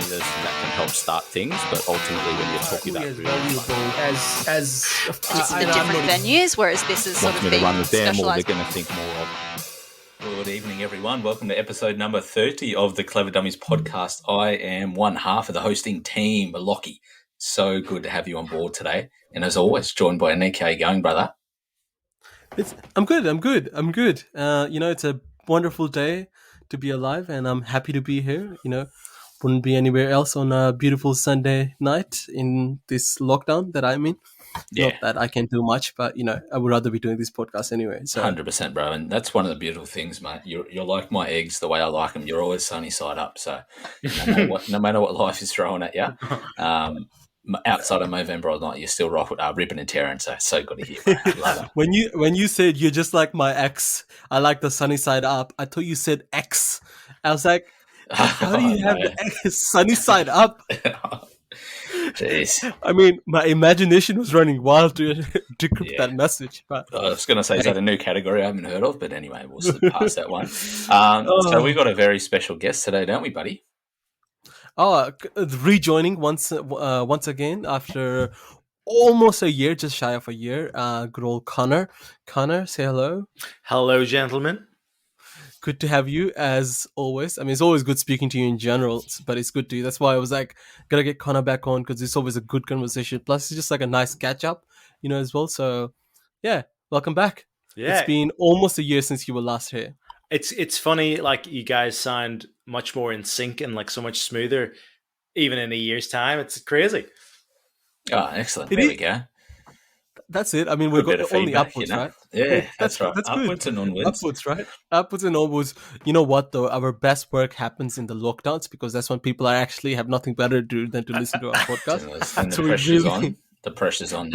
that can help start things, but ultimately when you're talking about just in different venues, whereas this is sort of to run with them, or they're specialised. going to think more of. Good evening, everyone. Welcome to episode number 30 of the Clever Dummies podcast. I am one half of the hosting team, Lachlan. So good to have you on board today. And as always, joined by Aneeqe. How you going, brother? I'm good. It's a wonderful day to be alive, and I'm happy to be here. Wouldn't be anywhere else on a beautiful Sunday night in this lockdown that I'm in. Yeah. Not that I can do much, but I would rather be doing this podcast anyway. So 100%, bro. And that's one of the beautiful things, mate. You're like my eggs the way I like them. You're always sunny side up. So no matter what life is throwing at you, outside of November or not, you're still ripping and tearing. So good to hear, bro. Love it. when you said you're just like my ex, I like the sunny side up. I thought you said X. I was like, how do you have the sunny side up? Jeez. I mean, my imagination was running wild to decrypt that message. But I was going to say, is that a new category I haven't heard of? But anyway, we'll slip past that one. So we've got a very special guest today, don't we, buddy? Rejoining once again after almost a year, just shy of a year. Good old Conor. Conor, say hello. Hello, gentlemen. Good to have you as always. I mean, it's always good speaking to you in general, but it's good to you. That's why I was like, gotta get Conor back on because it's always a good conversation. Plus, it's just like a nice catch up, as well. So, yeah, welcome back. Yeah, it's been almost a year since you were last here. It's funny, like you guys sound much more in sync and like so much smoother, even in a year's time. It's crazy. Oh, excellent! There we go. That's it. I mean, we've got only upwards, right? Yeah, that's right. That's upwards good. And onwards. Upwards, right? Upwards and onwards. You know what, though? Our best work happens in the lockdowns because that's when people actually have nothing better to do than to listen to our podcast. And the pressure's on. The pressure's on.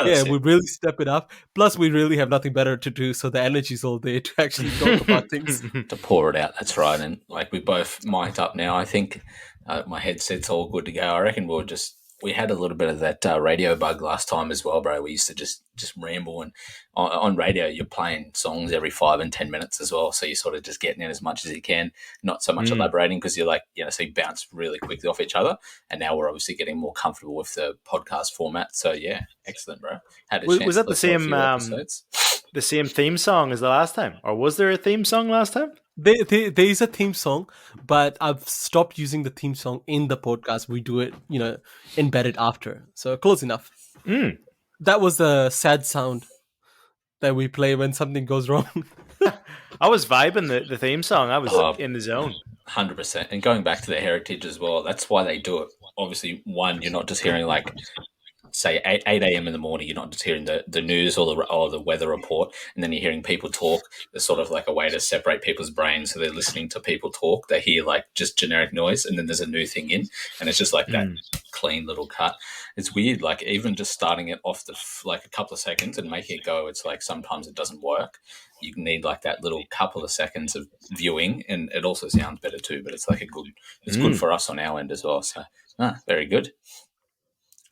Yeah, we really step it up. Plus, we really have nothing better to do, so the energy's all there to actually talk about things. To pour it out, that's right. And like we both mic'd up now, I think my headset's all good to go. I reckon we had a little bit of that radio bug last time as well, bro. We used to just ramble, and on radio you're playing songs every 5 and 10 minutes as well. So you're sort of just getting in as much as you can, not so much elaborating because you're like, so you bounce really quickly off each other. And now we're obviously getting more comfortable with the podcast format. So yeah, excellent, bro. Was that the same theme song as the last time, or was there a theme song last time? There is a theme song, but I've stopped using the theme song in the podcast. We do it, embedded after. So close enough. That was the sad sound that we play when something goes wrong. I was vibing the theme song. I was in the zone. 100%. And going back to the heritage as well, that's why they do it. Obviously, one, you're not just hearing like, say 8 a.m. in the morning, you're not just hearing the news or the weather report, and then you're hearing people talk. There's sort of like a way to separate people's brains, so they're listening to people talk. They hear like just generic noise, and then there's a new thing in, and it's just like that clean little cut. It's weird, like even just starting it off like a couple of seconds and making it go. It's like sometimes it doesn't work. You need like that little couple of seconds of viewing, and it also sounds better too. But it's like it's good for us on our end as well. So very good.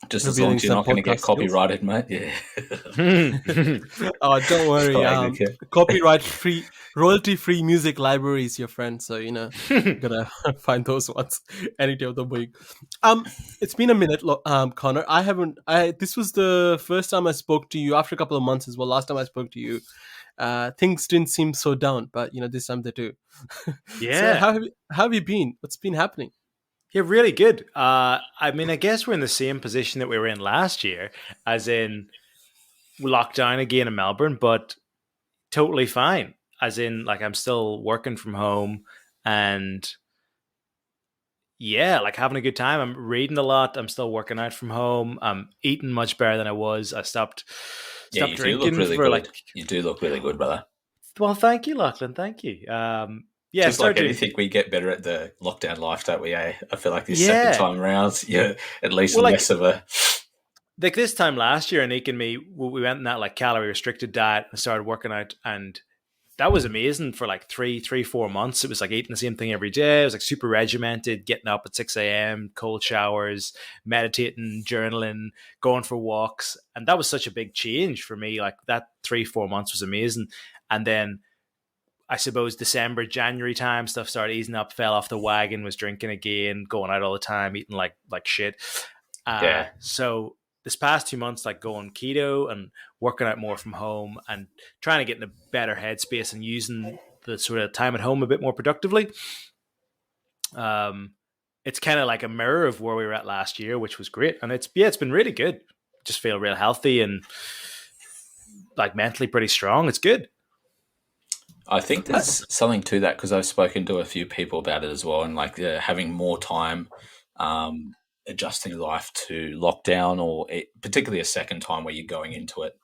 Just as long as you're not going to get copyrighted, mate. Yeah. Oh, don't worry. Copyright-free, royalty-free music library is your friend, so gotta find those ones any day of the week. It's been a minute, Conor. This was the first time I spoke to you after a couple of months as well. Last time I spoke to you, things didn't seem so down, but this time they do. Yeah. So how have you been? What's been happening? Yeah, really good. I mean, I guess we're in the same position that we were in last year, as in lockdown again in Melbourne, but totally fine. As in, like, I'm still working from home and yeah, like having a good time. I'm reading a lot. I'm still working out from home. I'm eating much better than I was. I stopped drinking. You do look really good, brother. Well, thank you, Lachlan. Thank you. Yeah, just like anything, we get better at the lockdown life, don't we? I feel like this second time around, at least less of a... Like this time last year, Aneeqe and me, we went in that like calorie restricted diet and started working out, and that was amazing for like 4 months. It was like eating the same thing every day. It was like super regimented, getting up at 6 a.m., cold showers, meditating, journaling, going for walks. And that was such a big change for me. Like that 4 months was amazing. And then I suppose December, January time, stuff started easing up, fell off the wagon, was drinking again, going out all the time, eating like shit. So this past 2 months, like going keto and working out more from home and trying to get in a better headspace and using the sort of time at home a bit more productively. It's kind of like a mirror of where we were at last year, which was great. And it's been really good. Just feel real healthy and like mentally pretty strong. It's good. I think there's something to that because I've spoken to a few people about it as well, and like having more time adjusting life to lockdown, or particularly a second time where you're going into it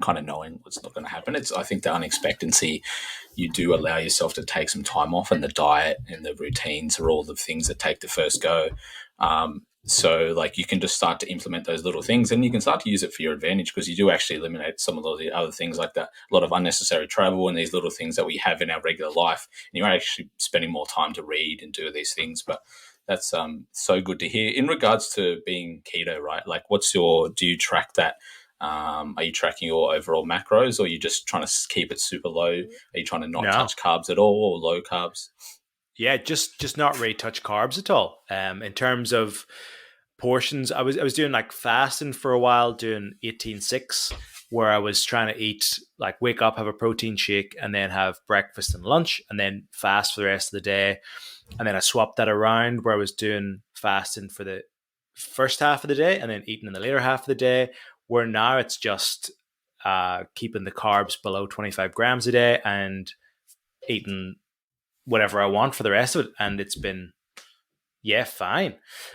kind of knowing what's not going to happen. I think the unexpectancy, you do allow yourself to take some time off, and the diet and the routines are all the things that take the first go. So like you can just start to implement those little things, and you can start to use it for your advantage because you do actually eliminate some of the other things like that, a lot of unnecessary travel and these little things that we have in our regular life. And you're actually spending more time to read and do these things. But that's so good to hear. In regards to being keto, right? Like do you track that? Are you tracking your overall macros, or are you just trying to keep it super low? Are you trying to not touch carbs at all, or low carbs? Yeah, just not really touch carbs at all. In terms of portions, I was doing like fasting for a while, doing 18-6, where I was trying to eat, like wake up, have a protein shake, and then have breakfast and lunch, and then fast for the rest of the day. And then I swapped that around where I was doing fasting for the first half of the day and then eating in the later half of the day, where now it's just keeping the carbs below 25 grams a day and eating whatever I want for the rest of it. And it's been, fine.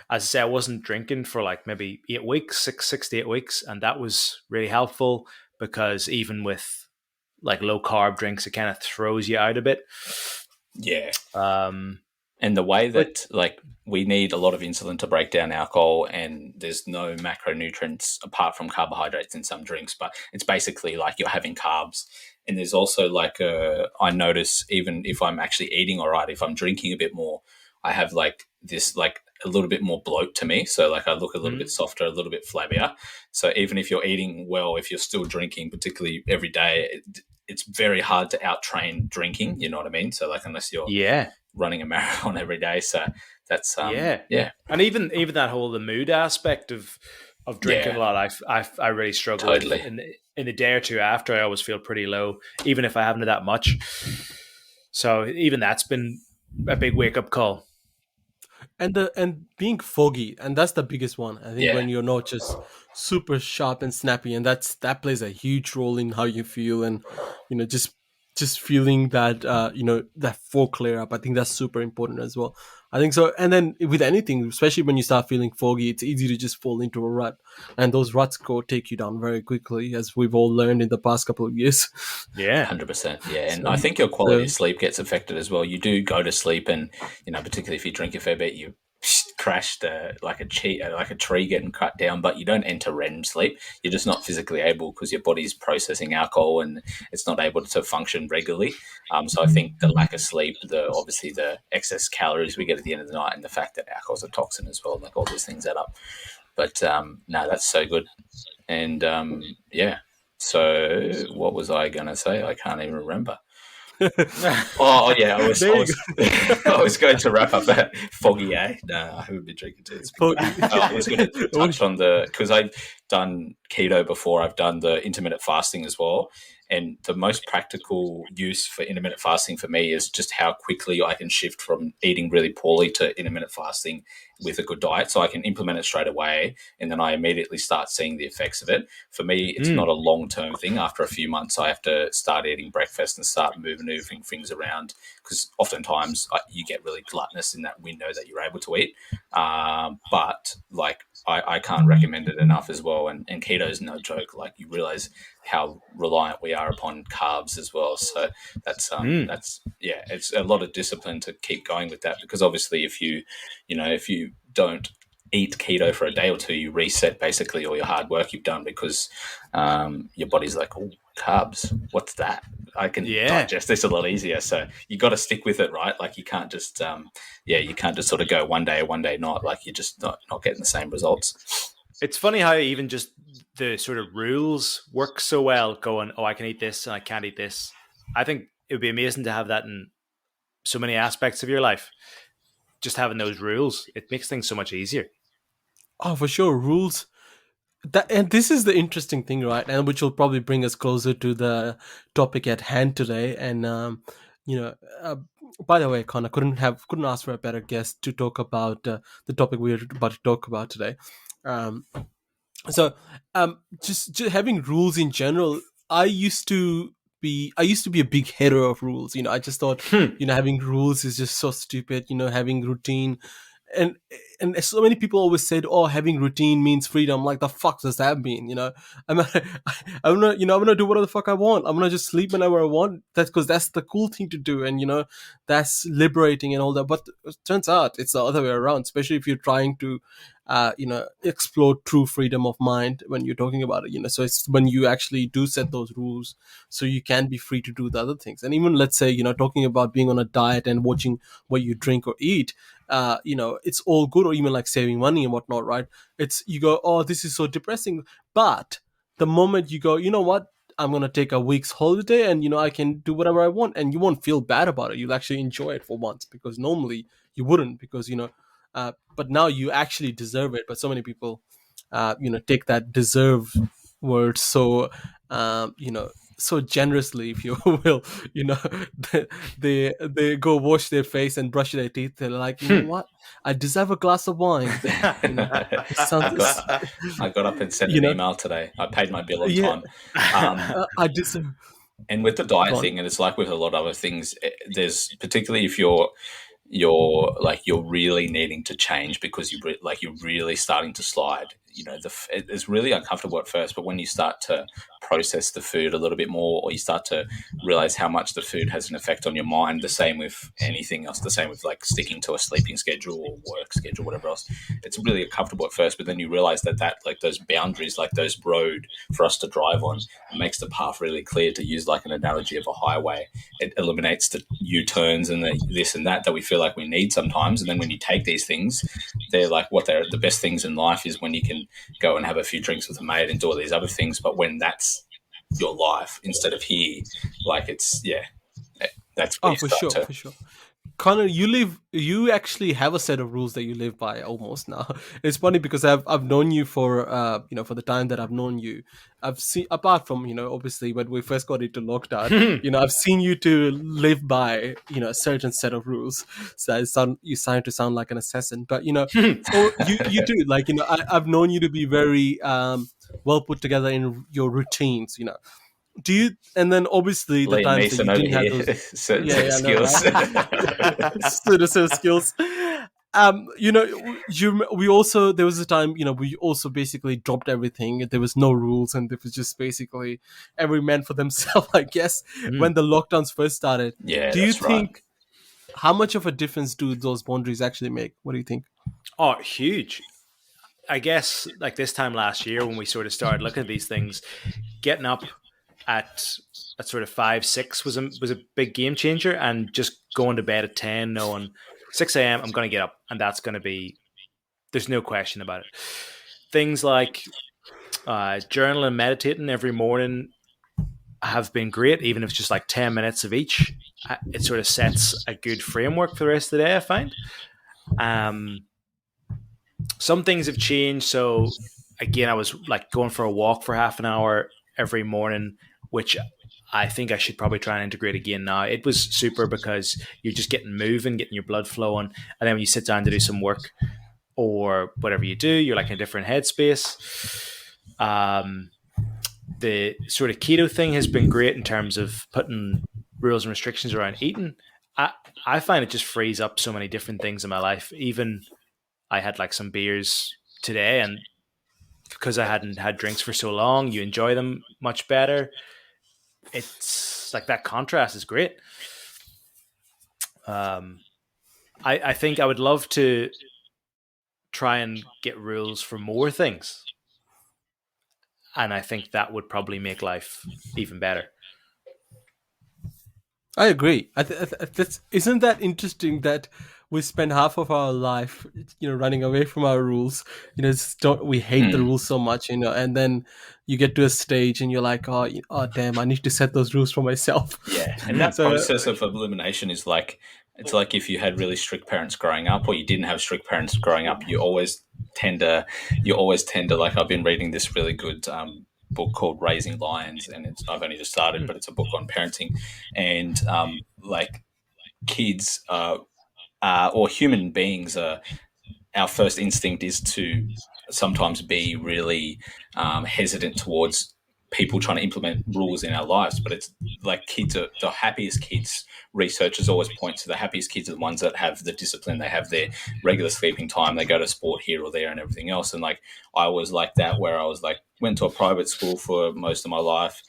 As I say, I wasn't drinking for like maybe 8 weeks, six to 8 weeks. And that was really helpful because even with like low carb drinks, it kind of throws you out a bit. Yeah. And the way that like we need a lot of insulin to break down alcohol, and there's no macronutrients apart from carbohydrates in some drinks, but it's basically like you're having carbs. And there's also like I notice even if I'm actually eating all right, if I'm drinking a bit more, I have like this like a little bit more bloat to me. So like I look a little bit softer, a little bit flabbier. So even if you're eating well, if you're still drinking, particularly every day, it's very hard to out-train drinking. You know what I mean? So like unless you're running a marathon every day. So that's and even that whole the mood aspect of drinking a lot, I really struggle totally. In the day or two after. I always feel pretty low, even if I haven't had that much. So even that's been a big wake up call. And being foggy, and that's the biggest one. I think when you're not just super sharp and snappy, and that plays a huge role in how you feel, and just feeling that that fog clear up. I think that's super important as well. I think so. And then with anything, especially when you start feeling foggy, it's easy to just fall into a rut, and those ruts take you down very quickly, as we've all learned in the past couple of years. Yeah, 100%. Yeah, and I think your quality of sleep gets affected as well. You do go to sleep, and particularly if you drink a fair bit, you crashed like a tree getting cut down, but you don't enter REM sleep. You're just not physically able because your body's processing alcohol and it's not able to function regularly. So I think the lack of sleep, obviously the excess calories we get at the end of the night, and the fact that alcohol's a toxin as well, like all those things add up. But no, that's so good. And so what was I going to say? I can't even remember. Oh yeah, I was going to wrap up that foggy. No, I haven't been drinking too. I was going to touch on because I've done keto before. I've done the intermittent fasting as well, and the most practical use for intermittent fasting for me is just how quickly I can shift from eating really poorly to intermittent fasting with a good diet. So I can implement it straight away, and then I immediately start seeing the effects of it. For me, it's not a long-term thing. After a few months, I have to start eating breakfast and start maneuvering things around, because oftentimes you get really gluttonous in that window that you're able to eat. But like I can't recommend it enough as well. And keto is no joke. Like you realize how reliant we are upon carbs as well. So that's it's a lot of discipline to keep going with that, because obviously if you don't eat keto for a day or two, you reset basically all your hard work you've done, because your body's like, oh, carbs, what's that? I can digest this a lot easier. So you got to stick with it, right? Like you can't just you can't just sort of go one day not, like you're just not getting the same results. It's funny how even just the sort of rules work so well, going, oh, I can eat this and I can't eat this. I think it would be amazing to have that in so many aspects of your life. Just having those rules, it makes things so much easier. Oh, for sure, rules. And this is the interesting thing, right? And which will probably bring us closer to the topic at hand today. And you know, uh, by the way, Connor, couldn't ask for a better guest to talk about the topic we're about to talk about today. Um, so just having rules in general, I used to be a big hater of rules. I just thought, having rules is just so stupid. Having routine, and so many people always said, oh, having routine means freedom. Like, the fuck does that mean? I'm I'm gonna do whatever the fuck I want. I'm gonna just sleep whenever I want. That's because that's the cool thing to do, and that's liberating and all that. But it turns out it's the other way around, especially if you're trying to explore true freedom of mind when you're talking about it. So it's when you actually do set those rules, so you can be free to do the other things. And even, let's say, talking about being on a diet and watching what you drink or eat, it's all good. Or even like saving money and whatnot, right? It's, you go, oh, this is so depressing. But the moment you go, you know what, I'm gonna take a week's holiday, and I can do whatever I want, and you won't feel bad about it. You'll actually enjoy it for once, because normally you wouldn't, because but now you actually deserve it. But so many people take that deserve word so generously, if you will. you know they go wash their face and brush their teeth. They're like, you know what, I deserve a glass of wine. It sounds, I got up and sent an email today. I paid my bill on time. I deserve. And with the diet thing, and it's like with a lot of other things, there's, particularly if you're really needing to change because you're really starting to slide. It's really uncomfortable at first, but when you start to process the food a little bit more, or you start to realize how much the food has an effect on your mind, the same with anything else, the same with like sticking to a sleeping schedule or work schedule, whatever else, it's really uncomfortable at first, but then you realize that like those boundaries, like those road for us to drive on, it makes the path really clear. To use like an analogy of a highway, it eliminates the U-turns and the this and that we feel like we need sometimes. And then when you take these things, they're the best things in life is when you can go and have a few drinks with a mate and do all these other things. But when that's your life instead of here, that's where For sure. Connor, you actually have a set of rules that you live by almost now. It's funny because I've known you for for the time that I've known you. I've seen, apart from obviously when we first got into lockdown, I've seen you to live by a certain set of rules. So you sound to sound like an assassin, but you do, like I've known you to be very well put together in your routines. Do you? And then obviously the Liam times Neeson that you didn't over have here. those certain skills. certain skills. We also, there was a time, we also basically dropped everything. There was no rules, and it was just basically every man for themselves, I guess, when the lockdowns first started. Yeah, do you that's right. think, how much of a difference do those boundaries actually make? What do you think? Oh, huge. I guess like this time last year when we sort of started looking at these things, getting up at sort of 5-6 was a big game changer, and just going to bed at 10 knowing 6 a.m. I'm going to get up, and that's going to be, there's no question about it. Things like journaling and meditating every morning have been great, even if it's just like 10 minutes of each. It sort of sets a good framework for the rest of the day, I find. Some things have changed. So again, I was like going for a walk for half an hour every morning, which I think I should probably try and integrate again now. It was super because you're just getting moving, getting your blood flowing. And then when you sit down to do some work or whatever you do, you're like in a different headspace. The sort of keto thing has been great in terms of putting rules and restrictions around eating. I find it just frees up so many different things in my life. Even I had like some beers today, and because I hadn't had drinks for so long, you enjoy them much better. It's like that contrast is great. I think I would love to try and get rules for more things. And I think that would probably make life even better. I agree. Isn't that interesting that we spend half of our life, running away from our rules. We hate the rules so much, and then you get to a stage and you're like, oh damn, I need to set those rules for myself. Yeah, and that So process of elimination is like, it's like if you had really strict parents growing up, or you didn't have strict parents growing up, you always tend to like, I've been reading this really good book called Raising Lions, and I've only just started, but it's a book on parenting, and like kids or human beings are, our first instinct is to sometimes be really hesitant towards people trying to implement rules in our lives. But it's like, kids are the happiest kids. Researchers always point to the happiest kids are the ones that have the discipline. They have their regular sleeping time. They go to sport here or there and everything else. And like, I was like that, where I was like, went to a private school for most of my life.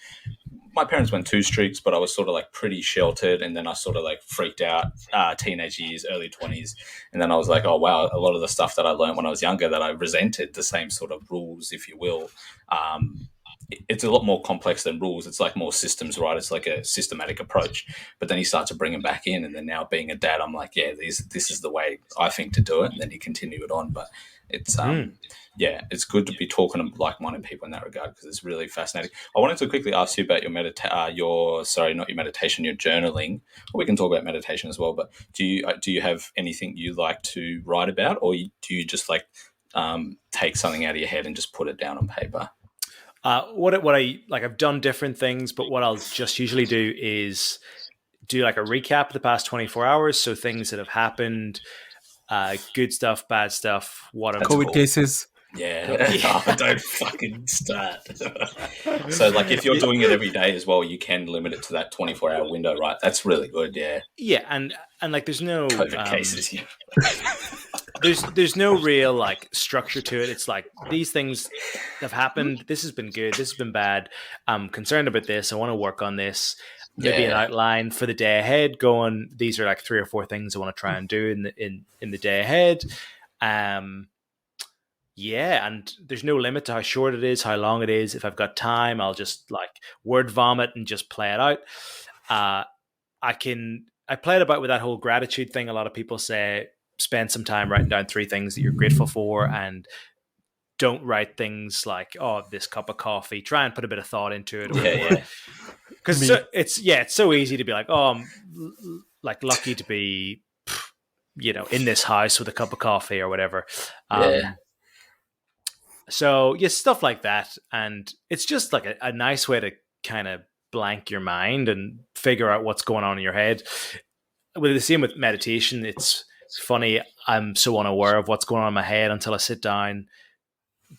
My parents weren't too strict, but I was sort of like pretty sheltered. And then I sort of like freaked out teenage years, early 20s. And then I was like, oh, wow, a lot of the stuff that I learned when I was younger, that I resented, the same sort of rules, if you will. It's a lot more complex than rules. It's like more systems, right? It's like a systematic approach. But then you start to bring them back in. And then now, being a dad, I'm like, yeah, this is the way I think to do it. And then you continue it on. But it's yeah, it's good to be talking to like-minded people in that regard, because it's really fascinating. I wanted to quickly ask you about your meditation, your journaling. We can talk about meditation as well, but do you have anything you like to write about, or do you just like take something out of your head and just put it down on paper? What I like, I've done different things, but what I'll just usually do is do like a recap of the past 24 hours. So things that have happened, good stuff, bad stuff, what I'm COVID cases. Yeah. Oh, don't fucking start. So like, if you're doing it every day as well, you can limit it to that 24-hour window, right? That's really good. Yeah. Yeah. And like, there's no COVID cases. Yeah. there's no real like structure to it. It's like, these things have happened. This has been good. This has been bad. I'm concerned about this. I want to work on this. Maybe an outline for the day ahead, going, these are like 3 or 4 things I want to try and do in the day ahead. Yeah, and there's no limit to how short it is, how long it is. If I've got time, I'll just like word vomit and just play it out. I played about with that whole gratitude thing. A lot of people say, spend some time writing down 3 things that you're grateful for, and don't write things like, oh, this cup of coffee. Try and put a bit of thought into it. Yeah. Because it's so easy to be like, oh, I'm like lucky to be, in this house with a cup of coffee or whatever. So yeah, stuff like that. And it's just like a nice way to kind of blank your mind and figure out what's going on in your head. With the same with meditation, it's funny. I'm so unaware of what's going on in my head until I sit down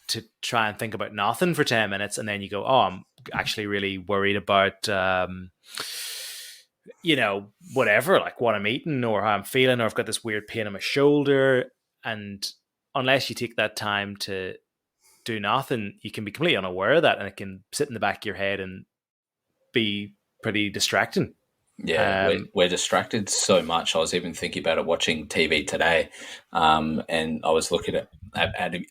to try and think about nothing for 10 minutes. And then you go, oh, I'm actually really worried about, whatever, like what I'm eating or how I'm feeling, or I've got this weird pain in my shoulder. And unless you take that time to do nothing, you can be completely unaware of that, and it can sit in the back of your head and be pretty distracting. Yeah, we're distracted so much. I was even thinking about it watching TV today, and I was looking at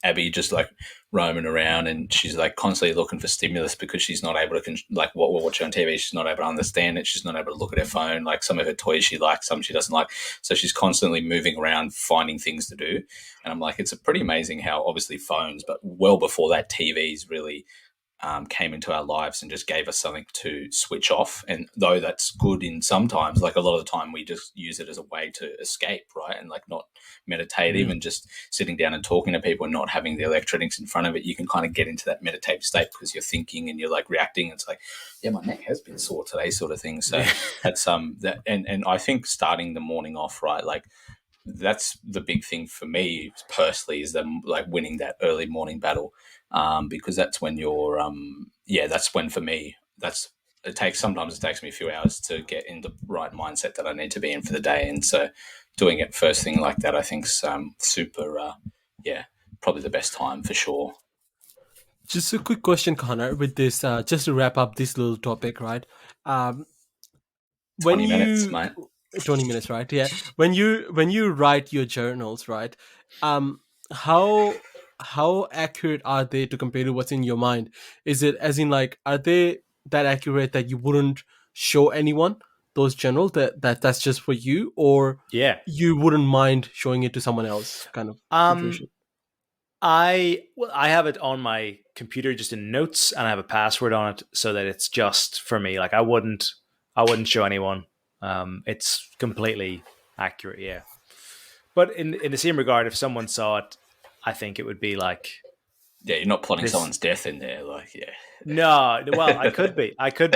Abby just like roaming around, and she's like constantly looking for stimulus because she's not able to, like what we're watching on TV, she's not able to understand it. She's not able to look at her phone. Like, some of her toys she likes, some she doesn't like. So she's constantly moving around, finding things to do. And I'm like, it's pretty amazing how obviously phones, but well before that, TVs really came into our lives and just gave us something to switch off. And though that's good in sometimes, like a lot of the time we just use it as a way to escape, right? And like not meditate, even just sitting down and talking to people and not having the electronics in front of it, you can kind of get into that meditative state because you're thinking and you're like reacting. It's like, yeah, my neck has been sore today, sort of thing. So that's that, and I think starting the morning off, right, like that's the big thing for me personally, is them like winning that early morning battle. Because that's when you're, that's when for me, sometimes it takes me a few hours to get in the right mindset that I need to be in for the day. And so doing it first thing like that, I think is super, probably the best time for sure. Just a quick question, Conor, with this, just to wrap up this little topic, right? 20 minutes, mate. 20 minutes, right? Yeah. When you write your journals, right? How accurate are they to compare to what's in your mind? Is it as in like, are they that accurate that you wouldn't show anyone? those general that's just for you, or Yeah. you wouldn't mind showing it to someone else, kind of situation? I have it on my computer just in notes, and I have a password on it so that it's just for me. Like I wouldn't show anyone. It's completely accurate, yeah. But in the same regard, if someone saw it, I think it would be like, yeah, you're not plotting someone's death in there, like yeah. No, well, I could be, Lachlan.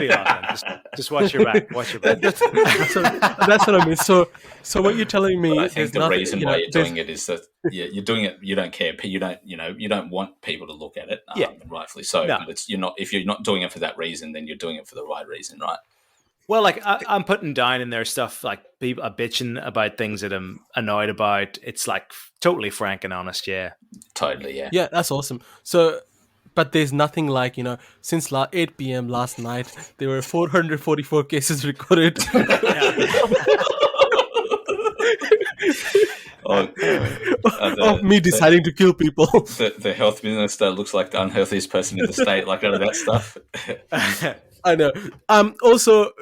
Just watch your back. Watch your back. That's what I mean. So what you're telling me? I think the reason why you're doing it is that you're doing it. You don't care. You don't want people to look at it. And rightfully so. No. But it's if you're not doing it for that reason, then you're doing it for the right reason, right? Well, like I'm putting down in there stuff like people are bitching about things that I'm annoyed about. It's like totally frank and honest. Yeah, totally. Yeah. Yeah, that's awesome. So. But there's nothing like, since 8 p.m. last night, there were 444 cases recorded. Of me deciding to kill people. The health minister looks like the unhealthiest person in the state, like none of that stuff. I know. Also,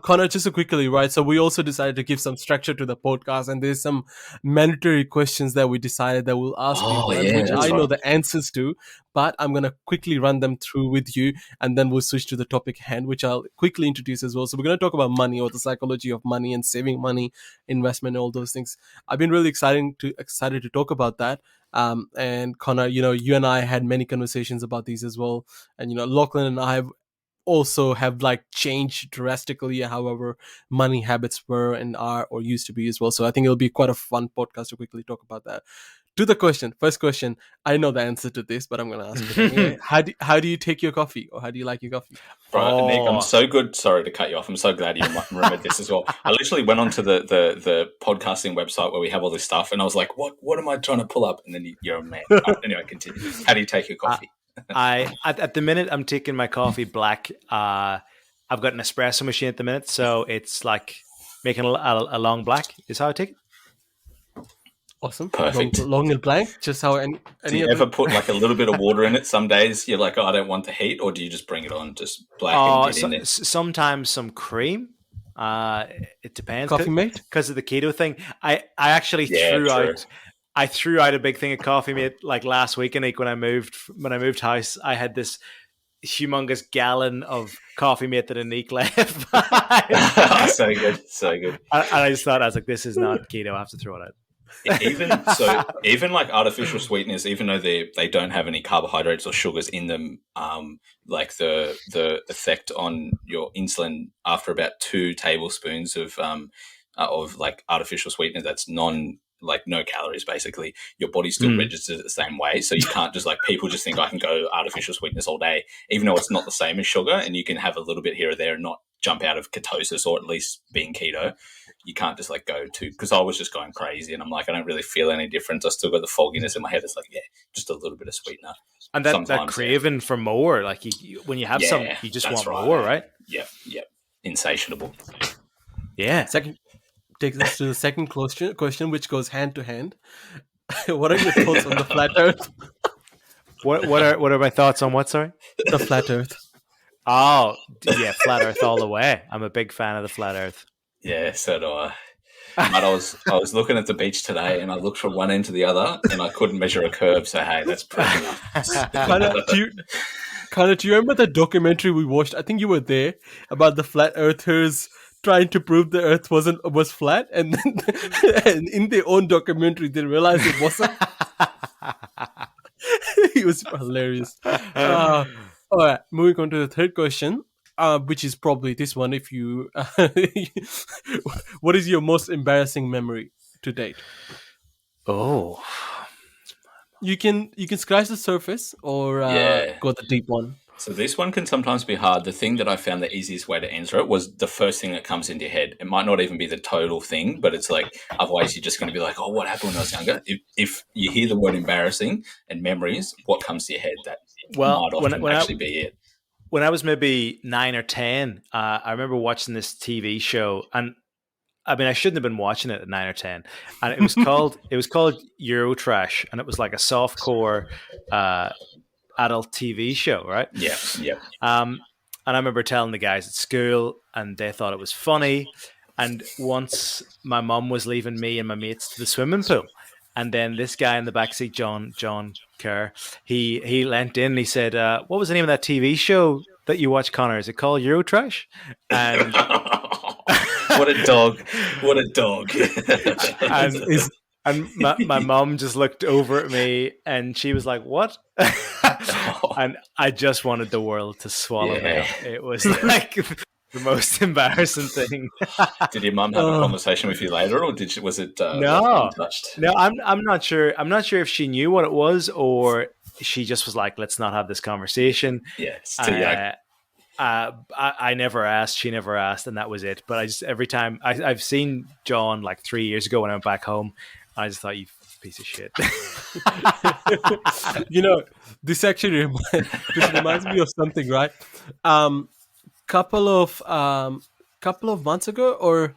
Conor, just so quickly, right? So we also decided to give some structure to the podcast, and there's some mandatory questions that we decided that we'll ask people, which I know the answers to, but I'm going to quickly run them through with you, and then we'll switch to the topic at hand, which I'll quickly introduce as well. So we're going to talk about money, or the psychology of money and saving money, investment, all those things. I've been really excited to talk about that. And Conor, you and I had many conversations about these as well. And, Lachlan and I have like changed drastically however money habits were and are or used to be as well. So I think it'll be quite a fun podcast to quickly talk about that. To the first question, I know the answer to this, but I'm going to ask it anyway. How do you take your coffee, or how do you like your coffee? Right, Aneeqe, I'm so good. Sorry to cut you off. I'm so glad you remembered this as well. I literally went onto the podcasting website where we have all this stuff, and I was like, what am I trying to pull up? And then you're a man. Anyway, continue. How do you take your coffee? At the minute I'm taking my coffee black. I've got an espresso machine at the minute, so it's like making a long black is how I take it. Awesome. Perfect. Long and blank, just how any do you ever put like a little bit of water in it? Some days you're like, I don't want the heat, or do you just bring it on just black and get in there? Sometimes some cream. It depends. Coffee Mate? Because of the keto thing. I actually threw out a big thing of Coffee Mate like last week, Aneeqe, when I moved house. I had this humongous gallon of Coffee Mate that Aneeqe left. So good. And I just thought, I was like, this is not keto. I have to throw it out. Even like artificial sweeteners, even though they don't have any carbohydrates or sugars in them, like the effect on your insulin after about 2 tablespoons of like artificial sweetener that's no calories, basically, your body still registers it the same way. So you can't just people just think I can go artificial sweetness all day, even though it's not the same as sugar, and you can have a little bit here or there and not jump out of ketosis, or at least being keto. You can't just go to, because I was just going crazy and I'm like, I don't really feel any difference. I still got the fogginess in my head. It's like, just a little bit of sweetener. And that craving for more, like when you have some, you just want more, right? Yep. Insatiable. Yeah. Takes us to the second question, which goes hand to hand. What are your thoughts on the flat Earth? What are my thoughts on what? Sorry, the flat Earth. Oh yeah, flat Earth all the way. I'm a big fan of the flat Earth. Yeah, so do I. But I was looking at the beach today, and I looked from one end to the other, and I couldn't measure a curve. So hey, that's pretty enough. Conor, do you remember the documentary we watched? I think you were there, about the flat earthers trying to prove the Earth was flat, and then and in their own documentary they realized it wasn't. It was hilarious. All right, moving on to the third question. Which is probably this one. If you, what is your most embarrassing memory to date? Oh, you can scratch the surface or go the deep one. So this one can sometimes be hard. The thing that I found the easiest way to answer it was the first thing that comes into your head. It might not even be the total thing, but it's like, otherwise you're just going to be like, oh, what happened when I was younger? If you hear the word embarrassing and memories, what comes to your head? That might often actually be it. When I was maybe 9 or 10, I remember watching this TV show, and I mean, I shouldn't have been watching it at 9 or 10. And it was called Eurotrash, and it was like a softcore adult TV show, right? Yeah. And I remember telling the guys at school, and they thought it was funny. And once my mum was leaving me and my mates to the swimming pool, and then this guy in the backseat, John Kerr, he leant in and he said, "What was the name of that TV show that you watch, Connor? Is it called Eurotrash?" And what a dog! What a dog! and my mum just looked over at me and she was like, "What?" And I just wanted the world to swallow me up. It was like the most embarrassing thing. Did your mum have a conversation with you later, or was it no? Untouched? No, I'm not sure. I'm not sure if she knew what it was or she just was like, "Let's not have this conversation." Yeah, it's too young. I never asked. She never asked, and that was it. But I just every time I've seen John like 3 years ago when I went back home, I just thought, you piece of shit. This actually reminds me of something, right? Couple of months ago, or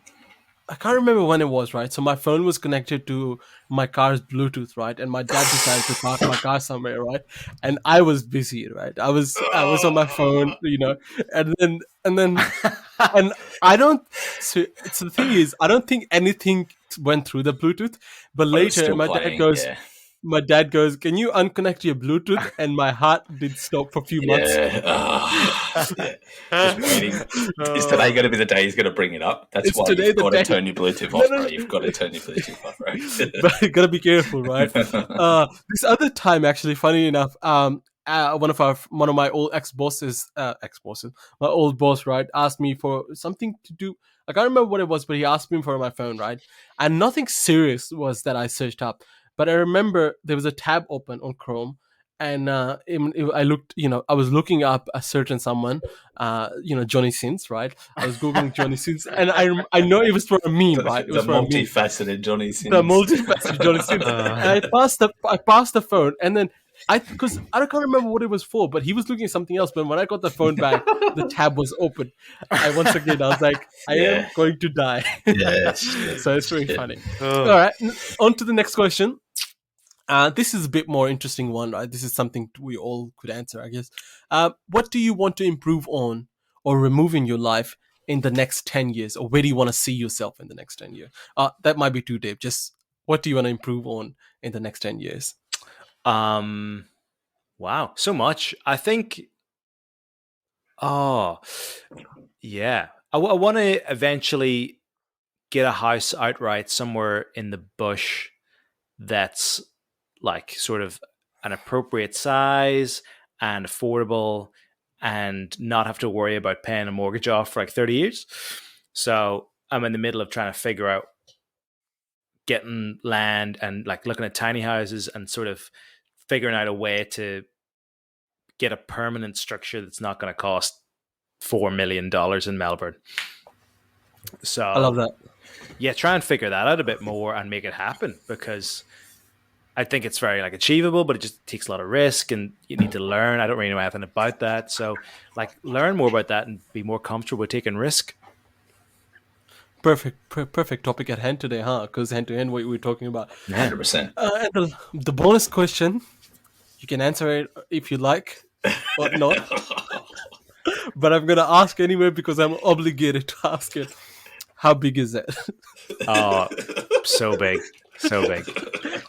I can't remember when it was, right? So my phone was connected to my car's Bluetooth, right? And my dad decided to park my car somewhere, right? And I was busy, right? I was on my phone, and I don't. So the thing is, I don't think anything went through the Bluetooth, but later my dad goes, "Can you unconnect your Bluetooth?" And my heart did stop for a few months. Just waiting. Is today going to be the day he's going to bring it up? That's why you've got to turn your Bluetooth off, bro. You've got to turn your Bluetooth off, bro. But you got to be careful, right? This other time, actually, funny enough, one of my old ex-bosses, my old boss, right, asked me for something to do. I can't remember what it was, but he asked me for my phone, right? And nothing serious was that I searched up. But I remember there was a tab open on Chrome, and I looked, I was looking up a certain someone, Johnny Sins, right? I was googling Johnny Sins, and I know it was for a meme, right? It was the multifaceted Johnny Sins. The multifaceted Johnny Sins. And I passed the phone, and then because I can't remember what it was for, but he was looking at something else. But when I got the phone back, the tab was open. I was like, I am going to die. Yes. So it's really funny. All right, on to the next question. This is a bit more interesting one, right? This is something we all could answer, I guess. What do you want to improve on or remove in your life in the next 10 years? Or where do you want to see yourself in the next 10 years? That might be too deep. Just what do you want to improve on in the next 10 years? Wow, so much. I think, I want to eventually get a house outright somewhere in the bush that's like sort of an appropriate size and affordable and not have to worry about paying a mortgage off for like 30 years. So I'm in the middle of trying to figure out getting land and like looking at tiny houses and sort of figuring out a way to get a permanent structure that's not going to cost $4 million in Melbourne. So I love that. Yeah, try and figure that out a bit more and make it happen, because I think it's very like achievable, but it just takes a lot of risk and you need to learn. I don't really know anything about that. So like learn more about that and be more comfortable with taking risk. Perfect topic at hand today, huh? Because hand to hand, what we're talking about. 100%. And the bonus question, you can answer it if you like or not. But I'm going to ask anyway because I'm obligated to ask it. How big is it? Oh, so big. So big.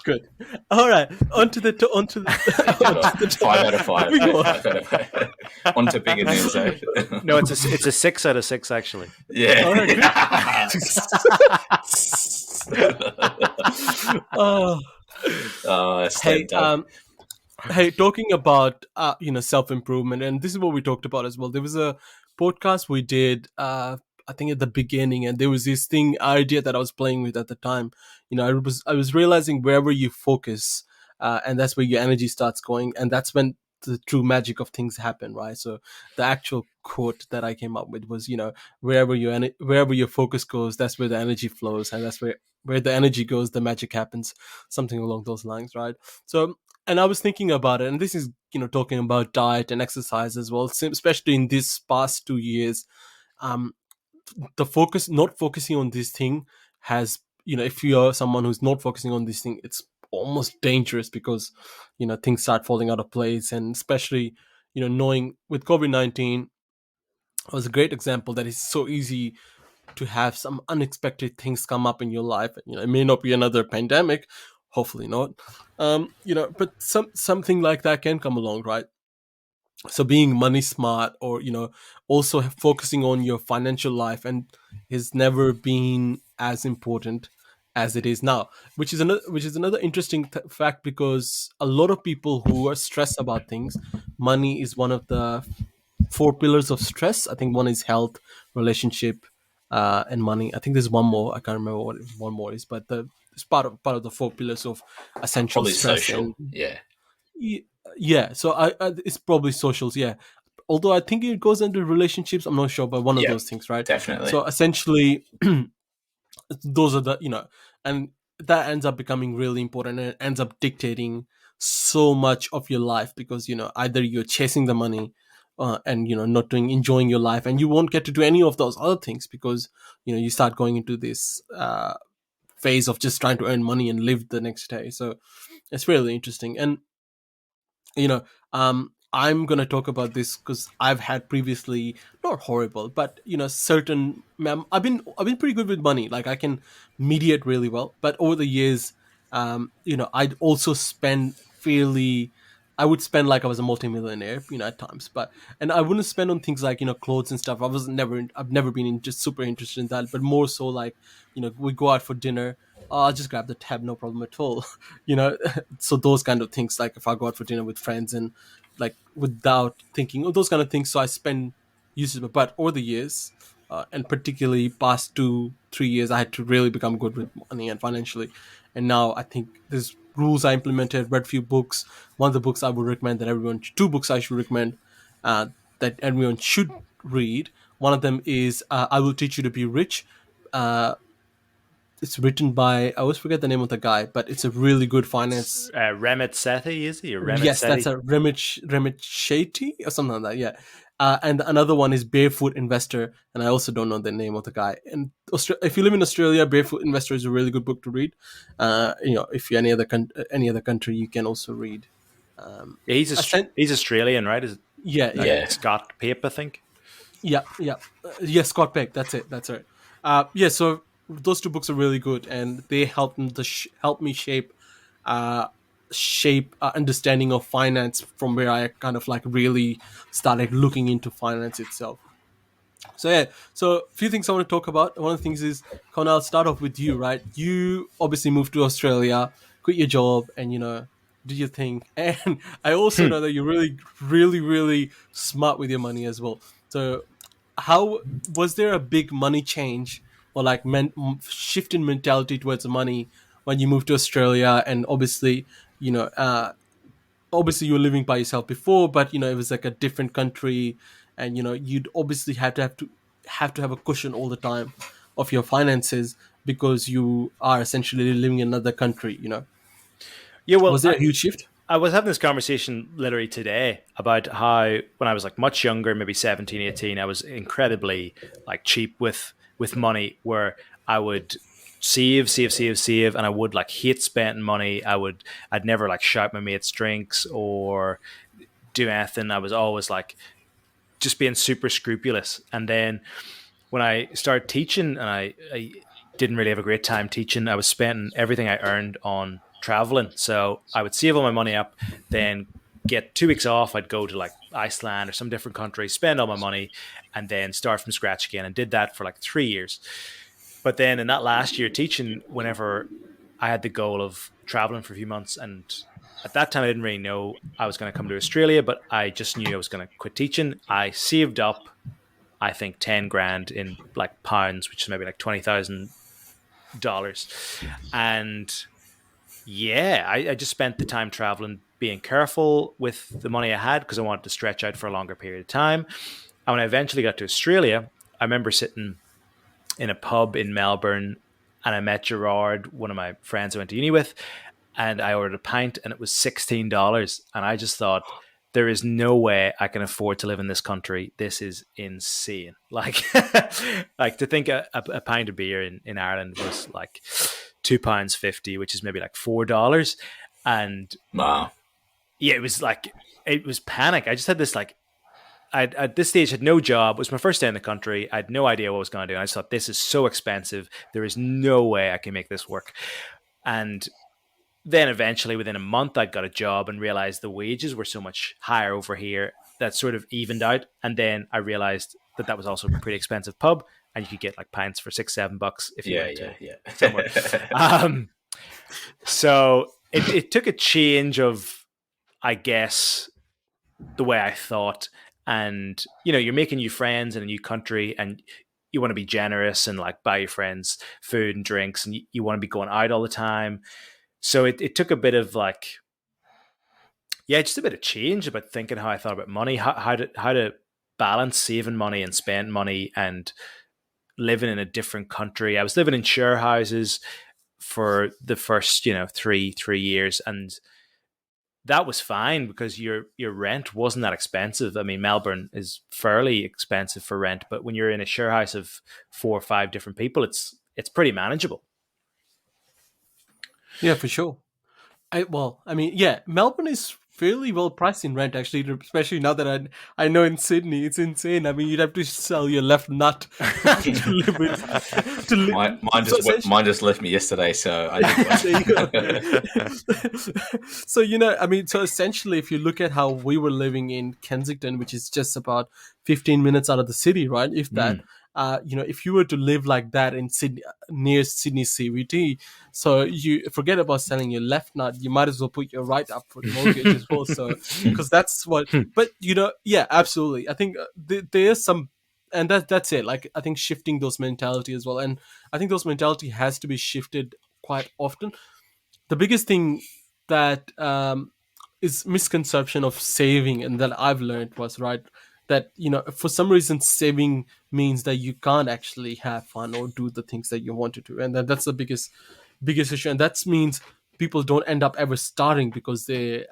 Good. All right. On to the 5 out of 5. On to bigger news. No, it's a 6 out of 6 actually. Yeah. All right, hey, talking about self-improvement, and this is what we talked about as well. There was a podcast we did I think at the beginning, and there was this idea that I was playing with at the time. I was realizing wherever you focus, and that's where your energy starts going, and that's when the true magic of things happen, right? So the actual quote that I came up with was, wherever your focus goes, that's where the energy flows, and that's where the energy goes, the magic happens, something along those lines, right? So, and I was thinking about it, and this is, talking about diet and exercise as well, especially in these past 2 years. Not focusing on this thing has, if you're someone who's not focusing on this thing, it's almost dangerous because, things start falling out of place. And especially, knowing with COVID-19, was a great example that it's so easy to have some unexpected things come up in your life. It may not be another pandemic, hopefully not. But something like that can come along, right? So being money smart, or also focusing on your financial life, and has never been as important as it is now, which is another interesting fact, because a lot of people who are stressed about things, money is one of the four pillars of stress. I think one is health, relationship, and money. I think there's one more. I can't remember what one more is, but it's part of the four pillars of essential Probably stress. social. And Yeah. yeah, so I it's probably socials. Yeah, although I think it goes into relationships. I'm not sure, but one of Yeah. those things, right? Definitely. So essentially, those are and that ends up becoming really important, and it ends up dictating so much of your life, because either you're chasing the money, and not enjoying your life, and you won't get to do any of those other things, because you start going into this phase of just trying to earn money and live the next day. So it's really interesting. And you know I'm going to talk about this because I've had previously, not horrible, but certain I've been pretty good with money. Like, I can mediate really well, but over the years, I'd also spend fairly. I would spend like I was a multimillionaire, at times, but and I wouldn't spend on things like clothes and stuff. I've never been just super interested in that, but more so like we go out for dinner. I'll just grab the tab, no problem at all. you know so those kind of things, like if I go out for dinner with friends, and like without thinking of those kind of things, so I spend uses. But over the years, and particularly past 2-3 years, I had to really become good with money and financially. And now I think there's rules I implemented, read few books. One of the books I would recommend that everyone, two books I should recommend, that everyone should read. One of them is I Will Teach You to Be Rich. uh, it's written by, I always forget the name of the guy, but it's a really good finance. Remit Sethi, is he? Or Remit Yes, that's Sethi? a Remit Shetty or something like that. Yeah. And another one is Barefoot Investor, and I also don't know the name of the guy. And if you live in Australia, Barefoot Investor is a really good book to read. If you're any other country, you can also read. Yeah, I sent, he's Australian, right? Is it yeah, yeah, Yeah. Scott Pape, I think? yeah, yeah, yeah. Scott Peck. That's it. That's right. Yeah. So those two books are really good, and they help me uh, shape understanding of finance from where I kind of like really started looking into finance itself. So yeah, so a few things I want to talk about. One of the things is, Conor, I'll start off with you, right? You obviously moved to Australia, quit your job, and do your thing. And I also know that you're really, really, really smart with your money as well. So, how was there a big money change, or like shift in mentality towards money when you moved to Australia? And you know, uh, obviously you were living by yourself before, but it was like a different country, and you'd obviously have to have a cushion all the time of your finances, because you are essentially living in another country. Yeah, well, Was there a huge shift? I was having this conversation literally today about how when I was like much younger, maybe 17, 18, I was incredibly like cheap with money, where I would save, and I would like hate spending money. I'd never like shout my mates drinks or do anything. I was always like just being super scrupulous. And then when I started teaching, and I didn't really have a great time teaching, I was spending everything I earned on traveling. So I would save all my money up, then get 2 weeks off. I'd go to like Iceland or some different country, spend all my money, and then start from scratch again. And did that for like 3 years. But then in that last year teaching, whenever I had the goal of traveling for a few months, and at that time I didn't really know I was going to come to Australia, but I just knew I was going to quit teaching. I saved up, I think, 10 grand in like pounds, which is maybe like $20,000. And yeah, I just spent the time traveling, being careful with the money I had because I wanted to stretch out for a longer period of time. And when I eventually got to Australia, I remember sitting in a pub in Melbourne, and I met Gerard, one of my friends I went to uni with, and I ordered a pint, and it was $16. And I just thought, there is no way I can afford to live in this country. This is insane. Like, like to think a pint of beer in Ireland was like £2.50, which is maybe like $4. And Wow. yeah, it was panic. I just had this like I at this stage had no job. It was my first day in the country. I had no idea what I was going to do. I just thought, this is so expensive. There is no way I can make this work. And then eventually, within a month, I got a job and realized the wages were so much higher over here that sort of evened out. And then I realized that that was also a pretty expensive pub, and you could get like pints for $6-7 if you went to somewhere. So it took a change of, I guess, the way I thought. And you're making new friends in a new country, and you want to be generous and like buy your friends food and drinks, and you want to be going out all the time. So it took a bit of like, just a bit of change about thinking how I thought about money, how to balance saving money and spend money and living in a different country. I was living in share houses for the first, 3 years, and that was fine because your rent wasn't that expensive. I mean, Melbourne is fairly expensive for rent, but when you're in a share house of 4 or 5 different people, it's pretty manageable. Yeah, for sure. Melbourne is fairly well priced in rent, actually, especially now that I know in Sydney it's insane. I mean, you'd have to sell your left nut to live with. Mine just left me yesterday, so I So so essentially, if you look at how we were living in Kensington, which is just about 15 minutes out of the city, right? If that. If you were to live like that in Sydney, near Sydney CBD, so you forget about selling your left nut, you might as well put your right up for the mortgage as well. So, because that's what, but absolutely. I think there is some, and that's it. Like, I think shifting those mentality as well. And I think those mentality has to be shifted quite often. The biggest thing that is misconception of saving, and that I've learned was, right, that for some reason saving means that you can't actually have fun or do the things that you want to do, and that's the biggest issue. And that means people don't end up ever starting, because they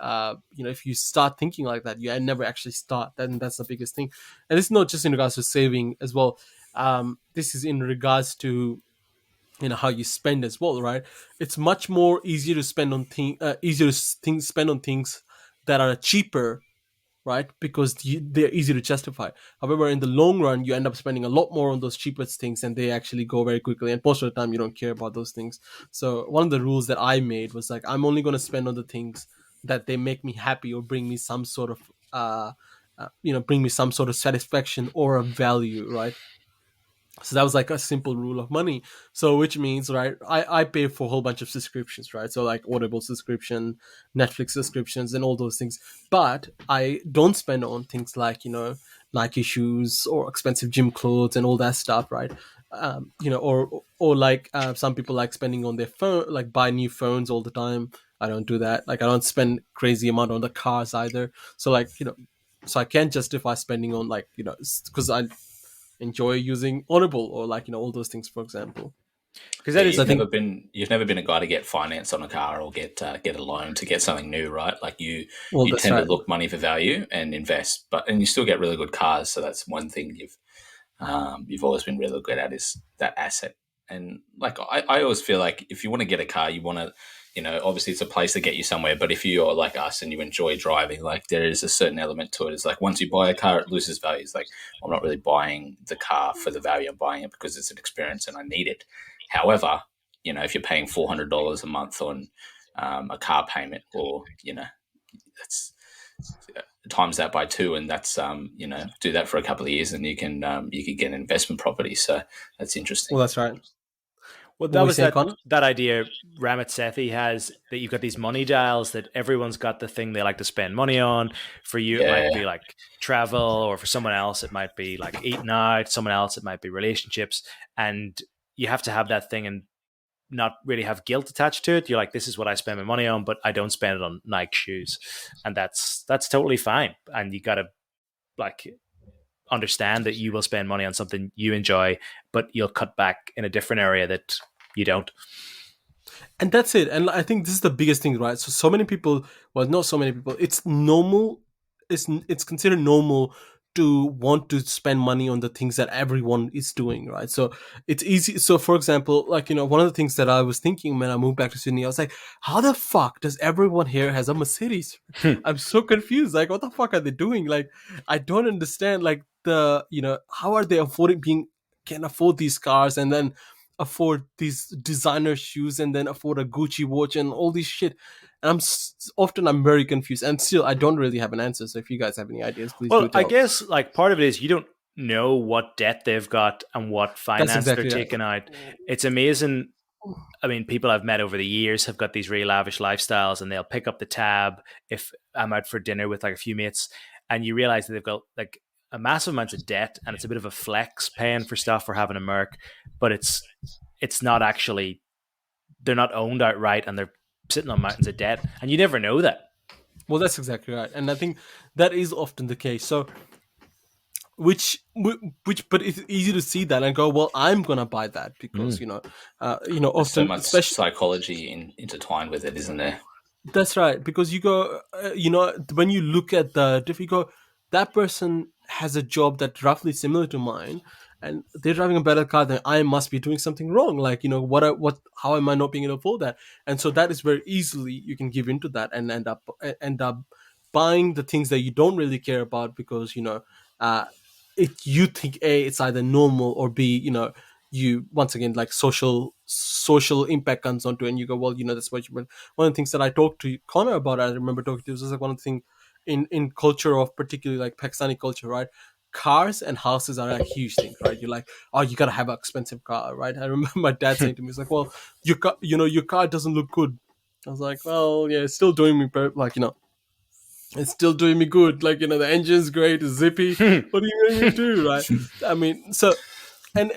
if you start thinking like that, you never actually start. Then that's the biggest thing. And it's not just in regards to saving as well. This is in regards to how you spend as well, right? It's much more easier to spend on spend on things that are cheaper, right? Because they're easy to justify. However, in the long run, you end up spending a lot more on those cheapest things, and they actually go very quickly. And most of the time, you don't care about those things. So one of the rules that I made was like, I'm only going to spend on the things that they make me happy or bring me some sort of, satisfaction or a value, right? So that was like a simple rule of money. So which means, right, I pay for a whole bunch of subscriptions, right? So like Audible subscription, Netflix subscriptions, and all those things. But I don't spend on things like, Nike shoes or expensive gym clothes and all that stuff, right? Or like some people like spending on their phone, like buy new phones all the time. I don't do that. Like, I don't spend crazy amount on the cars either. So like, so I can't justify spending on, like, because I enjoy using Audible or, like, all those things, for example. Because you've never been a guy to get finance on a car or get a loan to get something new, right? Like you tend to look money for value and invest, and you still get really good cars. So that's one thing you've always been really good at, is that asset. And like I always feel like if you want to get a car, you want to, obviously it's a place to get you somewhere. But if you're like us and you enjoy driving, like there is a certain element to it. It's like once you buy a car, it loses value. It's like, I'm not really buying the car for the value. I'm buying it because it's an experience and I need it. However, if you're paying $400 a month on a car payment, or, that's times that by 2, and that's do that for a couple of years, and you can get an investment property. So that's interesting. Well, that's right. Well, that was that idea Ramit Sethi has, that you've got these money dials, that everyone's got the thing they like to spend money on. For you, it might be like travel, or for someone else, it might be like eating out. Someone else, it might be relationships. And you have to have that thing and not really have guilt attached to it. You're like, this is what I spend my money on, but I don't spend it on Nike shoes. And that's totally fine. And you got to, like, understand that you will spend money on something you enjoy, but you'll cut back in a different area that you don't. And that's it. And I think this is the biggest thing, right? So many people, well, not so many people, it's normal. It's considered normal to want to spend money on the things that everyone is doing, right? So it's easy. So for example, like, one of the things that I was thinking when I moved back to Sydney, I was like, how the fuck does everyone here has a Mercedes? I'm so confused. Like, what the fuck are they doing? Like, I don't understand. Like, how are they can afford these cars, and then afford these designer shoes, and then afford a Gucci watch and all this shit. And I'm very confused, and still I don't really have an answer. So if you guys have any ideas, please do Well, tell. I guess like part of it is you don't know what debt they've got and what finance exactly they're right. taking out. It's amazing. I mean, people I've met over the years have got these really lavish lifestyles, and they'll pick up the tab if I'm out for dinner with like a few mates, and you realize that they've got like a massive amount of debt, and it's a bit of a flex paying for stuff or having a Merc, but it's not actually, they're not owned outright, and they're sitting on mountains of debt, and you never know that. Well, that's exactly right, and I think that is often the case. So, but it's easy to see that and go, well, I'm gonna buy that because often so much especially psychology intertwined with it, isn't there? That's right, because you go, when you look at you go, that person has a job that's roughly similar to mine, and they're driving a better car than I must be doing something wrong. Like, how am I not being able to afford that? And so that is very easily you can give into that and end up buying the things that you don't really care about because you think it's either normal, or B, you once again, like, social impact comes onto it, and you go, well, that's what you. One of the things that I talked to Conor about, I remember talking to, was like one of the things in culture of particularly like Pakistani culture, right? Cars and houses are a huge thing, right? You're like, oh, you gotta have an expensive car, right? I remember my dad saying to me, he's like, well, your car doesn't look good. I was like, well, yeah, it's still doing me, it's still doing me good. Like, the engine's great, it's zippy. What are you going to do, right? I mean, so, and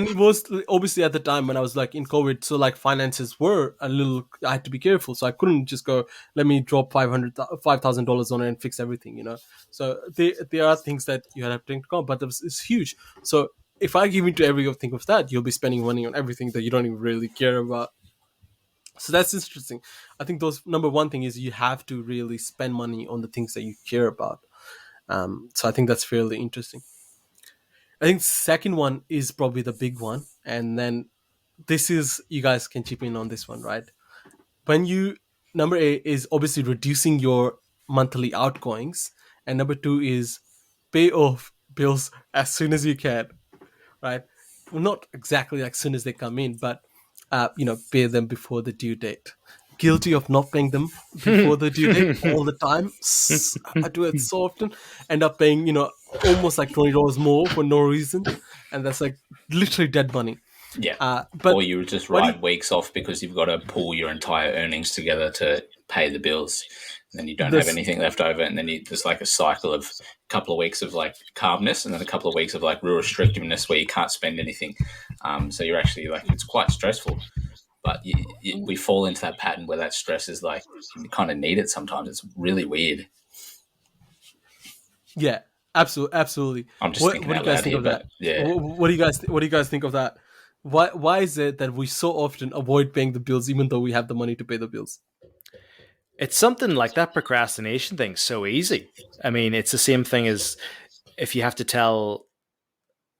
it was obviously at the time when I was like in COVID, so like finances were a little, I had to be careful. So I couldn't just go, let me drop $5,000 on it and fix everything, So there are things that you have to think about, but it's huge. So if I give into everything of that, you'll be spending money on everything that you don't even really care about. So that's interesting. I think number one thing is you have to really spend money on the things that you care about. So I think that's fairly interesting. I think the second one is probably the big one. And then you guys can chip in on this one, right? Number A is obviously reducing your monthly outgoings. And number two is pay off bills as soon as you can, right? Well, not exactly as soon as they come in, but pay them before the due date. Guilty of not paying them before the due date all the time. I do it so often. End up paying, almost like $20 more for no reason, and that's like literally dead money. Yeah. Or you just ride weeks off because you've got to pull your entire earnings together to pay the bills. And then you don't have anything left over, and then there's like a cycle of a couple of weeks of like calmness, and then a couple of weeks of like real restrictiveness where you can't spend anything. So you're actually like, it's quite stressful. But we fall into that pattern where that stress is like, you kind of need it sometimes. It's really weird. Yeah, absolutely. I'm just thinking out loud here, but yeah. What do you guys think of that? Why is it that we so often avoid paying the bills even though we have the money to pay the bills? It's something like that procrastination thing. So easy. I mean, it's the same thing as if you have to tell,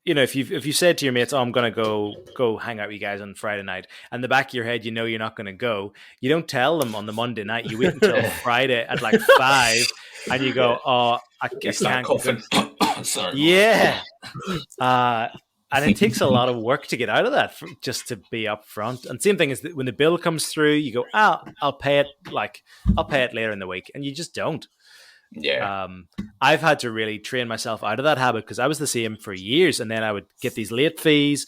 if you said to your mates, "Oh, I'm gonna go hang out with you guys on Friday night," and in the back of your head, you're not gonna go. You don't tell them on the Monday night. You wait until Friday at like 5, and you go, "Oh, I can't." Coughing. Sorry. Yeah. And it takes a lot of work to get out of that, just to be upfront. And same thing is that when the bill comes through, you go, I'll pay it later in the week, and you just don't. Yeah. I've had to really train myself out of that habit because I was the same for years, and then I would get these late fees.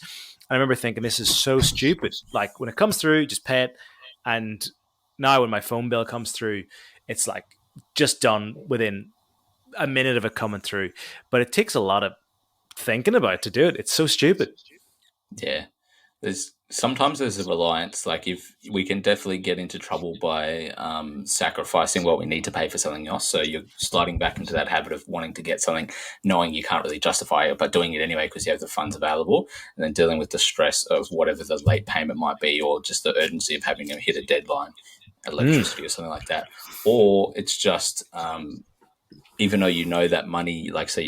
I remember thinking, this is so stupid. Like, when it comes through, just pay it. And now when my phone bill comes through, it's like just done within a minute of it coming through. But it takes a lot of thinking about it to do it. It's so stupid. Yeah. Sometimes there's a reliance, like if we can definitely get into trouble by sacrificing what we need to pay for something else. So you're sliding back into that habit of wanting to get something, knowing you can't really justify it, but doing it anyway because you have the funds available, and then dealing with the stress of whatever the late payment might be, or just the urgency of having to hit a deadline, electricity or something like that. Or it's just even though you know that money, like say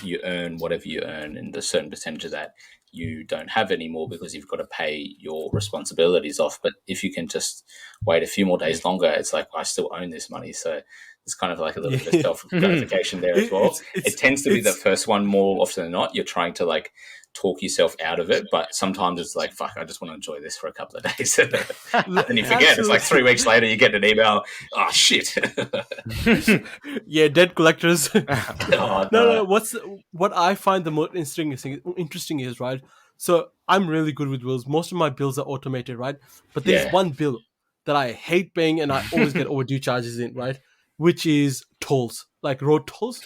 you earn whatever you earn, and a certain percentage of that you don't have anymore because you've got to pay your responsibilities off. But if you can just wait a few more days longer, it's like I still own this money, so it's kind of like a little bit of Yeah. self gratification there as well. It tends to be the It's first one more often than not. You're trying to like talk yourself out of it, but sometimes it's like, fuck, I just want to enjoy this for a couple of days. Then you forget. It's like 3 weeks later, you get an email. Oh shit! yeah, debt collectors. Oh, No. What I find the most interesting is right. So I'm really good with bills. Most of my bills are automated, right? But there's Yeah, one bill that I hate paying, and I always get overdue charges in, right? Which is tolls, like road tolls.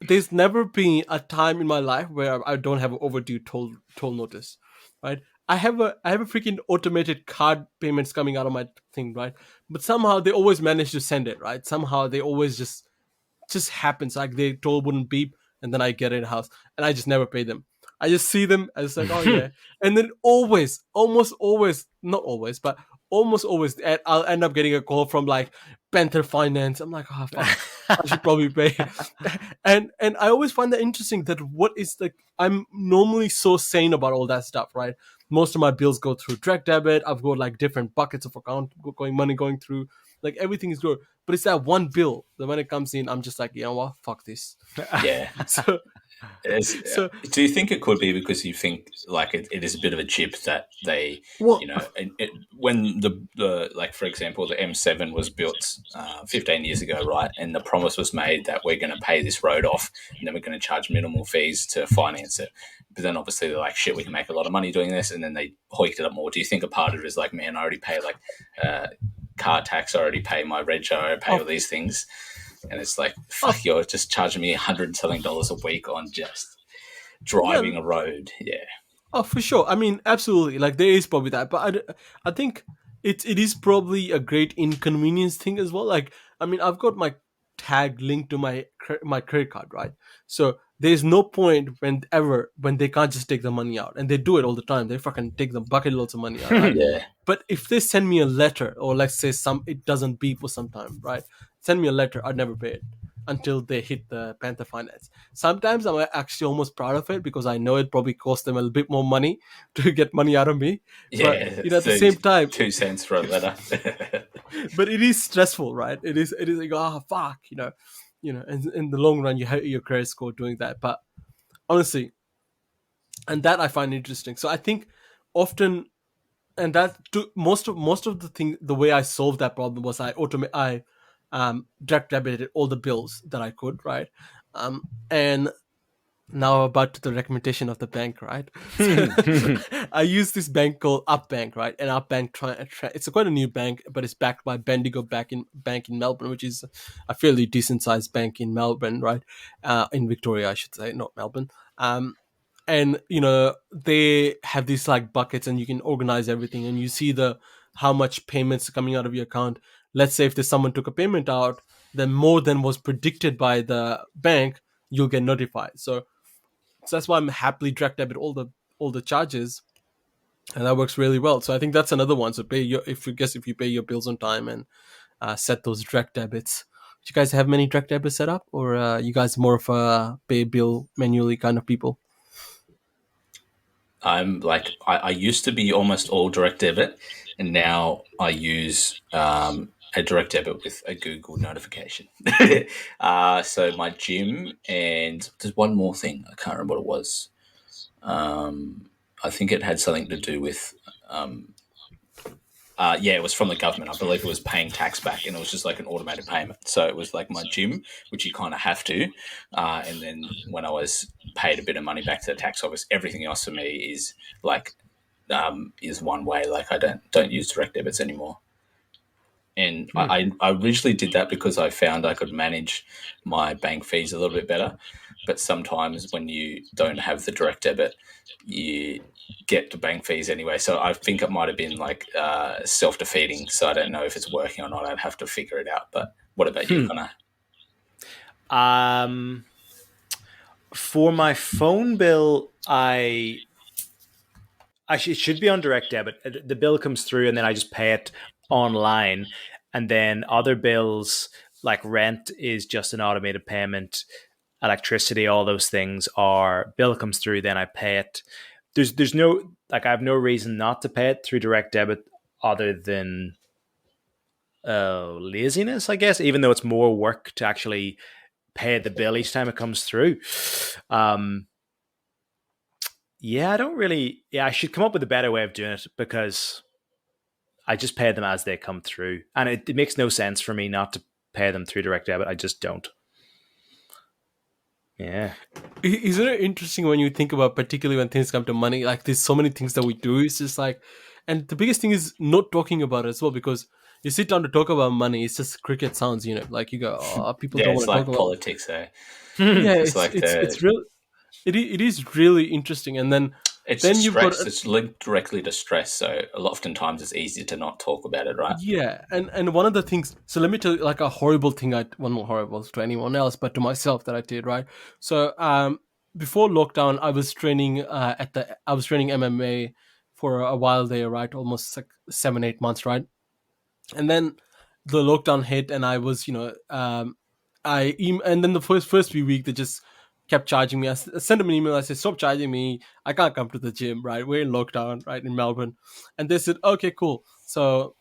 There's never been a time in my life where I don't have an overdue toll notice, right? I have a freaking automated card payments coming out of my thing, right? But somehow they always manage to send it, right? Somehow they always just happens. Like they toll wouldn't beep, and then I get it in the house, and I just never pay them. I just see them and it's like, oh yeah, and then always, almost always, not always, but almost always, I'll end up getting a call from like Panther Finance. I'm like, oh fuck, I should probably pay. And I always find that interesting. That what is like, I'm normally so sane about all that stuff, right? Most of my bills go through direct debit. I've got like different buckets of account money going through. Like everything is good, but it's that one bill that when it comes in, I'm just like, you know what, fuck this. yeah. So, so Do you think it could be because you think like it is a bit of a chip that they, what? you know, when the like for example the M7 was built 15 years ago, right, and the promise was made that we're going to pay this road off and then we're going to charge minimal fees to finance it. But then obviously they're like, shit, we can make a lot of money doing this, and then they hoiked it up more. Do you think a part of it is like, man, I already pay like car tax, I already pay my reg, I already pay all these things. And it's like, fuck, you're just charging me $100 and something a week on just Yeah. driving a road. Yeah. Oh, for sure. I mean, absolutely. Like there is probably that, but I think it is probably a great inconvenience thing as well. Like, I mean, I've got my tag linked to my credit card, right? So there's no point when they can't just take the money out, and they do it all the time. They fucking take the bucket loads of money out, right? Yeah. But if they send me a letter, or let's say it doesn't beep for some time, right? Send me a letter, I'd never pay it until they hit the Panther Finance. Sometimes I'm actually almost proud of it because I know it probably cost them a little bit more money to get money out of me. But Yeah. at the same time, 2 cents for a letter. but it is stressful, right? It is like, oh fuck, and in the long run you hurt your credit score doing that. But honestly, and that I find interesting. So I think often, and that most of the thing, the way I solved that problem was I direct debited all the bills that I could, right? And now about to the recommendation of the bank, right? I use this bank called Up Bank, right? And Up Bank it's quite a new bank, but it's backed by Bendigo Bank in Melbourne, which is a fairly decent sized bank in Melbourne, right? In Victoria, I should say, not Melbourne. And they have these like buckets, and you can organize everything, and you see the how much payments are coming out of your account. Let's say if there's someone took a payment out, then more than was predicted by the bank, you'll get notified. So that's why I'm happily direct debit all the charges, and that works really well. So I think that's another one. So if you pay your bills on time and set those direct debits. Do you guys have many direct debits set up, or you guys more of a pay bill manually kind of people? I'm like, I used to be almost all direct debit, and now I use a direct debit with a Google notification. So my gym, and there's one more thing. I can't remember what it was. I think it had something to do with yeah, it was from the government. I believe it was paying tax back, and it was just like an automated payment. So it was like my gym, which you kind of have to, and then when I was paid a bit of money back to the tax office, everything else for me is like is one way. Like I don't use direct debits anymore. And I originally did that because I found I could manage my bank fees a little bit better. But sometimes when you don't have the direct debit, you get the bank fees anyway. So I think it might have been like self-defeating. So I don't know if it's working or not. I'd have to figure it out. But what about you, Conor? For my phone bill, it should be on direct debit. The bill comes through, and then I just pay it online. And then other bills, like rent is just an automated payment, electricity, all those things are bill comes through, then I pay it. There's no, like, I have no reason not to pay it through direct debit other than laziness, I guess, even though it's more work to actually pay the bill each time it comes through. Yeah, I don't really. Yeah, I should come up with a better way of doing it, because I just pay them as they come through, and it makes no sense for me not to pay them through direct debit. I just don't. Yeah. Isn't it interesting when you think about, particularly when things come to money, like there's so many things that we do. It's just like, and the biggest thing is not talking about it as well, because you sit down to talk about money, it's just cricket sounds, like you go, oh, people Yeah, don't it's want to like talk politics, eh? about. Yeah, It's like it's real. It is really interesting, and then it's you've got stress. It's linked directly to stress, so a lot oftentimes it's easy to not talk about it, right? yeah, and one of the things. So let me tell you, like a horrible thing. Well, not horrible to anyone else, but to myself that I did. Right. So before lockdown, I was training I was training MMA for a while there. Right, almost like 7-8 months. Right, and then the lockdown hit, and I was and then the first few weeks they just kept charging me. I sent them an email. I said, stop charging me. I can't come to the gym. Right, we're in lockdown. Right, in Melbourne, and they said, okay, cool. So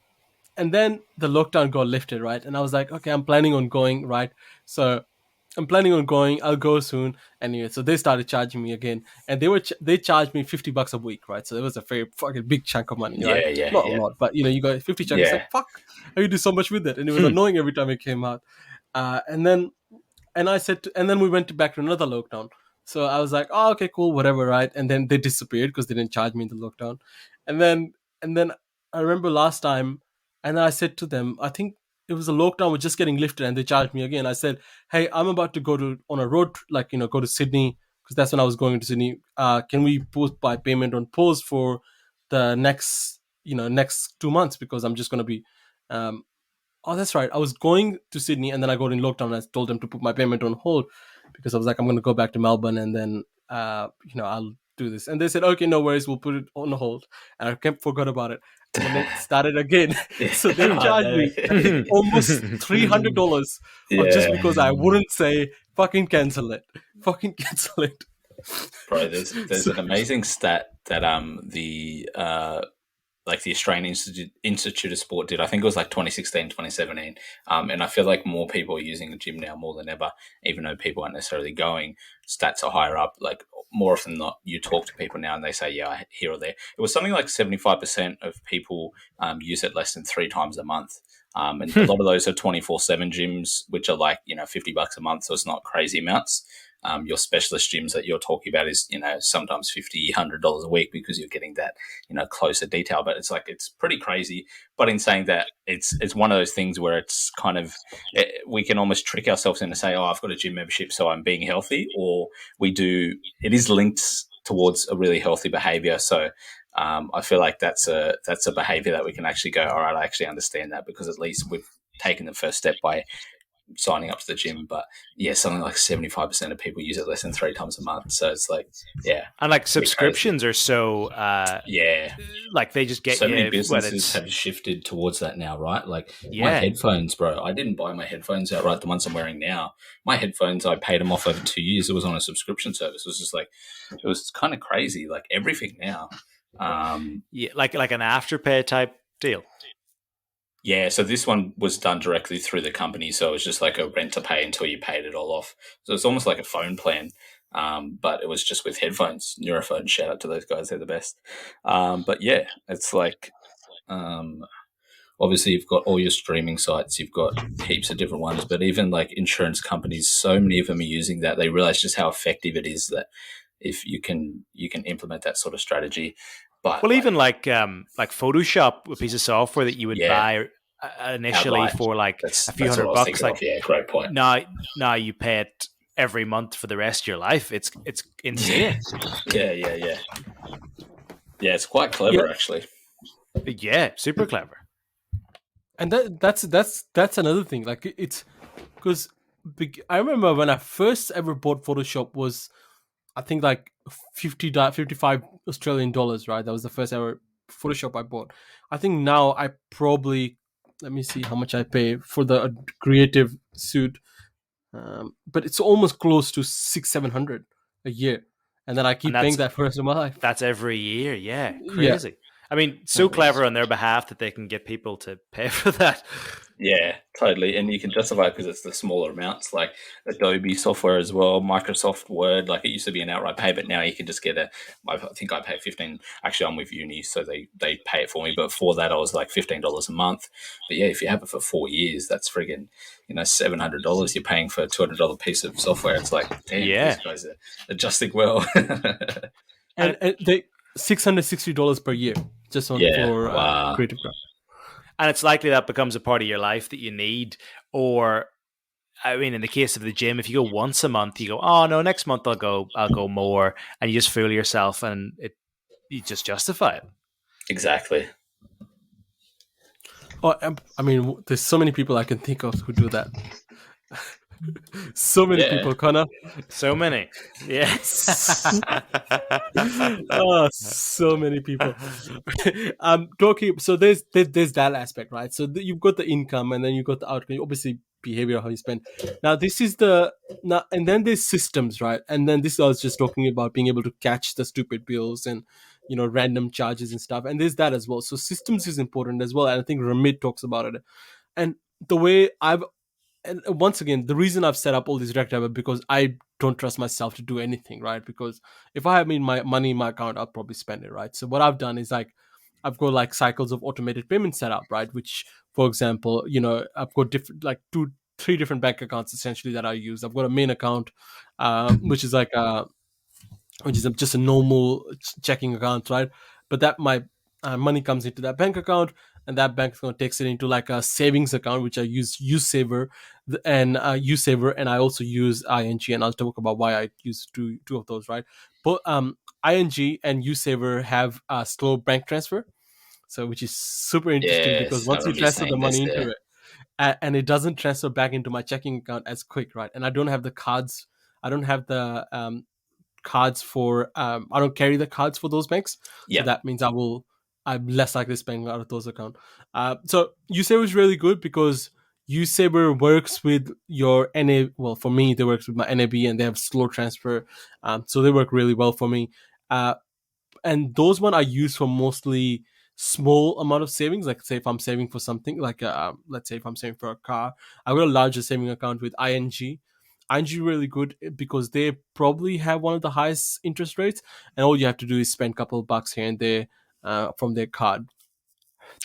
and then the lockdown got lifted, right? And I was like, okay, I'm planning on going, right? So I'm planning on going. I'll go soon. Anyway, so they started charging me again, and they charged me $50 a week, right? So it was a very fucking big chunk of money, right? Not a lot, but you got 50 chunks. It's like, fuck, how you do so much with it? And it was annoying every time it came out. And then and then we went back to another lockdown. So I was like, oh, okay, cool, whatever, right? And then they disappeared because they didn't charge me in the lockdown. And then I remember last time, and I said to them, I think it was a lockdown was just getting lifted, and they charged me again. I said, hey, I'm about to go on a road, go to Sydney, because that's when I was going to Sydney. Can we post by payment on pause for the next 2 months, because I'm just going to be oh, that's right. I was going to Sydney, and then I got in lockdown. And I told them to put my payment on hold, because I was like, I'm going to go back to Melbourne, and then I'll do this. And they said, okay, no worries, we'll put it on hold. And I forgot about it. And then it started again. So they charged me, I think, almost $300 just because I wouldn't say fucking cancel it. Fucking cancel it. Bro, there's an amazing stat that the Australian Institute of Sport did. I think it was like 2016, 2017. And I feel like more people are using the gym now more than ever, even though people aren't necessarily going. Stats are higher up. Like, more often than not, you talk to people now and they say, yeah, here or there. It was something like 75% of people use it less than 3 times a month. And a lot of those are 24/7 gyms, which are like, $50 a month. So it's not crazy amounts. Your specialist gyms that you're talking about is, sometimes $50, $100 a week, because you're getting that, closer detail. But it's pretty crazy. But in saying that, it's one of those things where it's kind of, we can almost trick ourselves into saying, oh, I've got a gym membership, so I'm being healthy, or it is linked towards a really healthy behavior. So I feel like that's a behavior that we can actually go, all right, I actually understand that, because at least we've taken the first step by signing up to the gym. But yeah, something like 75% of people use it less than 3 times a month. So it's like, yeah. And like subscriptions are so like they just get so many businesses have shifted towards that now, right? Like my headphones, bro, I didn't buy my headphones outright, the ones I'm wearing now. My headphones, I paid them off over 2 years. It was on a subscription service. It was just like, it was kind of crazy, like everything now. Like an Afterpay type deal. Yeah, so this one was done directly through the company, so it was just like a rent to pay until you paid it all off. So it's almost like a phone plan, but it was just with headphones. Neurophone, shout out to those guys, they're the best. But yeah, it's like, obviously you've got all your streaming sites, you've got heaps of different ones, but even like insurance companies, so many of them are using that. They realize just how effective it is, that if you can implement that sort of strategy. But even like Photoshop, a piece of software that you would buy initially for like a few $100. Like, yeah, great point. Now you pay it every month for the rest of your life. It's insane. Yeah. It's quite clever, actually. Yeah, super clever. And that's another thing. Like, it's because I remember when I first ever bought Photoshop was, I think, like 55 Australian dollars, right? That was the first ever Photoshop I bought. I think now I probably, let me see how much I pay for the creative suit, but it's almost close to 600-700 a year, and then I And keep paying that for the rest of my life. that's every year. Yeah, Yeah. crazy. I mean, so clever on their behalf that they can get people to pay for that. Yeah, totally. And you can justify it because it's the smaller amounts, like Adobe software as well, Microsoft Word. Like it used to be an outright pay, but now you can just get I think I pay 15. Actually, I'm with uni, so they pay it for me. But for that, I was like $15 a month. But yeah, if you have it for 4 years, that's friggin', $700 you're paying for a $200 piece of software. It's like, damn, Yeah. these guys are adjusting well. And they $660 per year just on for wow. Creative Cloud. And it's likely that becomes a part of your life that you need. Or, I mean, in the case of the gym, if you go once a month, you go, oh no, next month I'll go more, and you just fool yourself, and you just justify it. Exactly. Oh, I mean, there's so many people I can think of who do that. So many people, Conor. So many. Yeah. Oh, so many people. Talking. So there's that aspect, right? So you've got the income, and then you've got the outcome. Obviously, behavior, how you spend. Now, and then there's systems, right? And then this I was just talking about being able to catch the stupid bills and random charges and stuff. And there's that as well. So systems is important as well. And I think Ramit talks about it. And the way and once again, the reason I've set up all these direct debit because I don't trust myself to do anything, right? Because if I have my money in my account, I'll probably spend it, right? So what I've done is I've got cycles of automated payment set up, right? Which, for example, I've got different 2-3 different bank accounts essentially that I use. I've got a main account, which is just a normal checking account, right? But that my money comes into that bank account, and that bank account takes it into a savings account, which I use UseSaver, and I also use ING, and I'll talk about why I use two of those, right? But ING and UseSaver have a slow bank transfer, so which is super interesting because once you transfer the money into it, and it doesn't transfer back into my checking account as quick, right? And I don't have the cards. I don't have the cards for I don't carry the cards for those banks. So that means I'm less likely to spend out of those accounts. So USaver is really good because USaver works with your NA. Well, for me, they works with my NAB and they have slow transfer. So they work really well for me. And those one I use for mostly small amount of savings. Like say if I'm saving for something, let's say if I'm saving for a car, I've got a larger saving account with ING. ING really good because they probably have one of the highest interest rates, and all you have to do is spend a couple of bucks here and there from their card.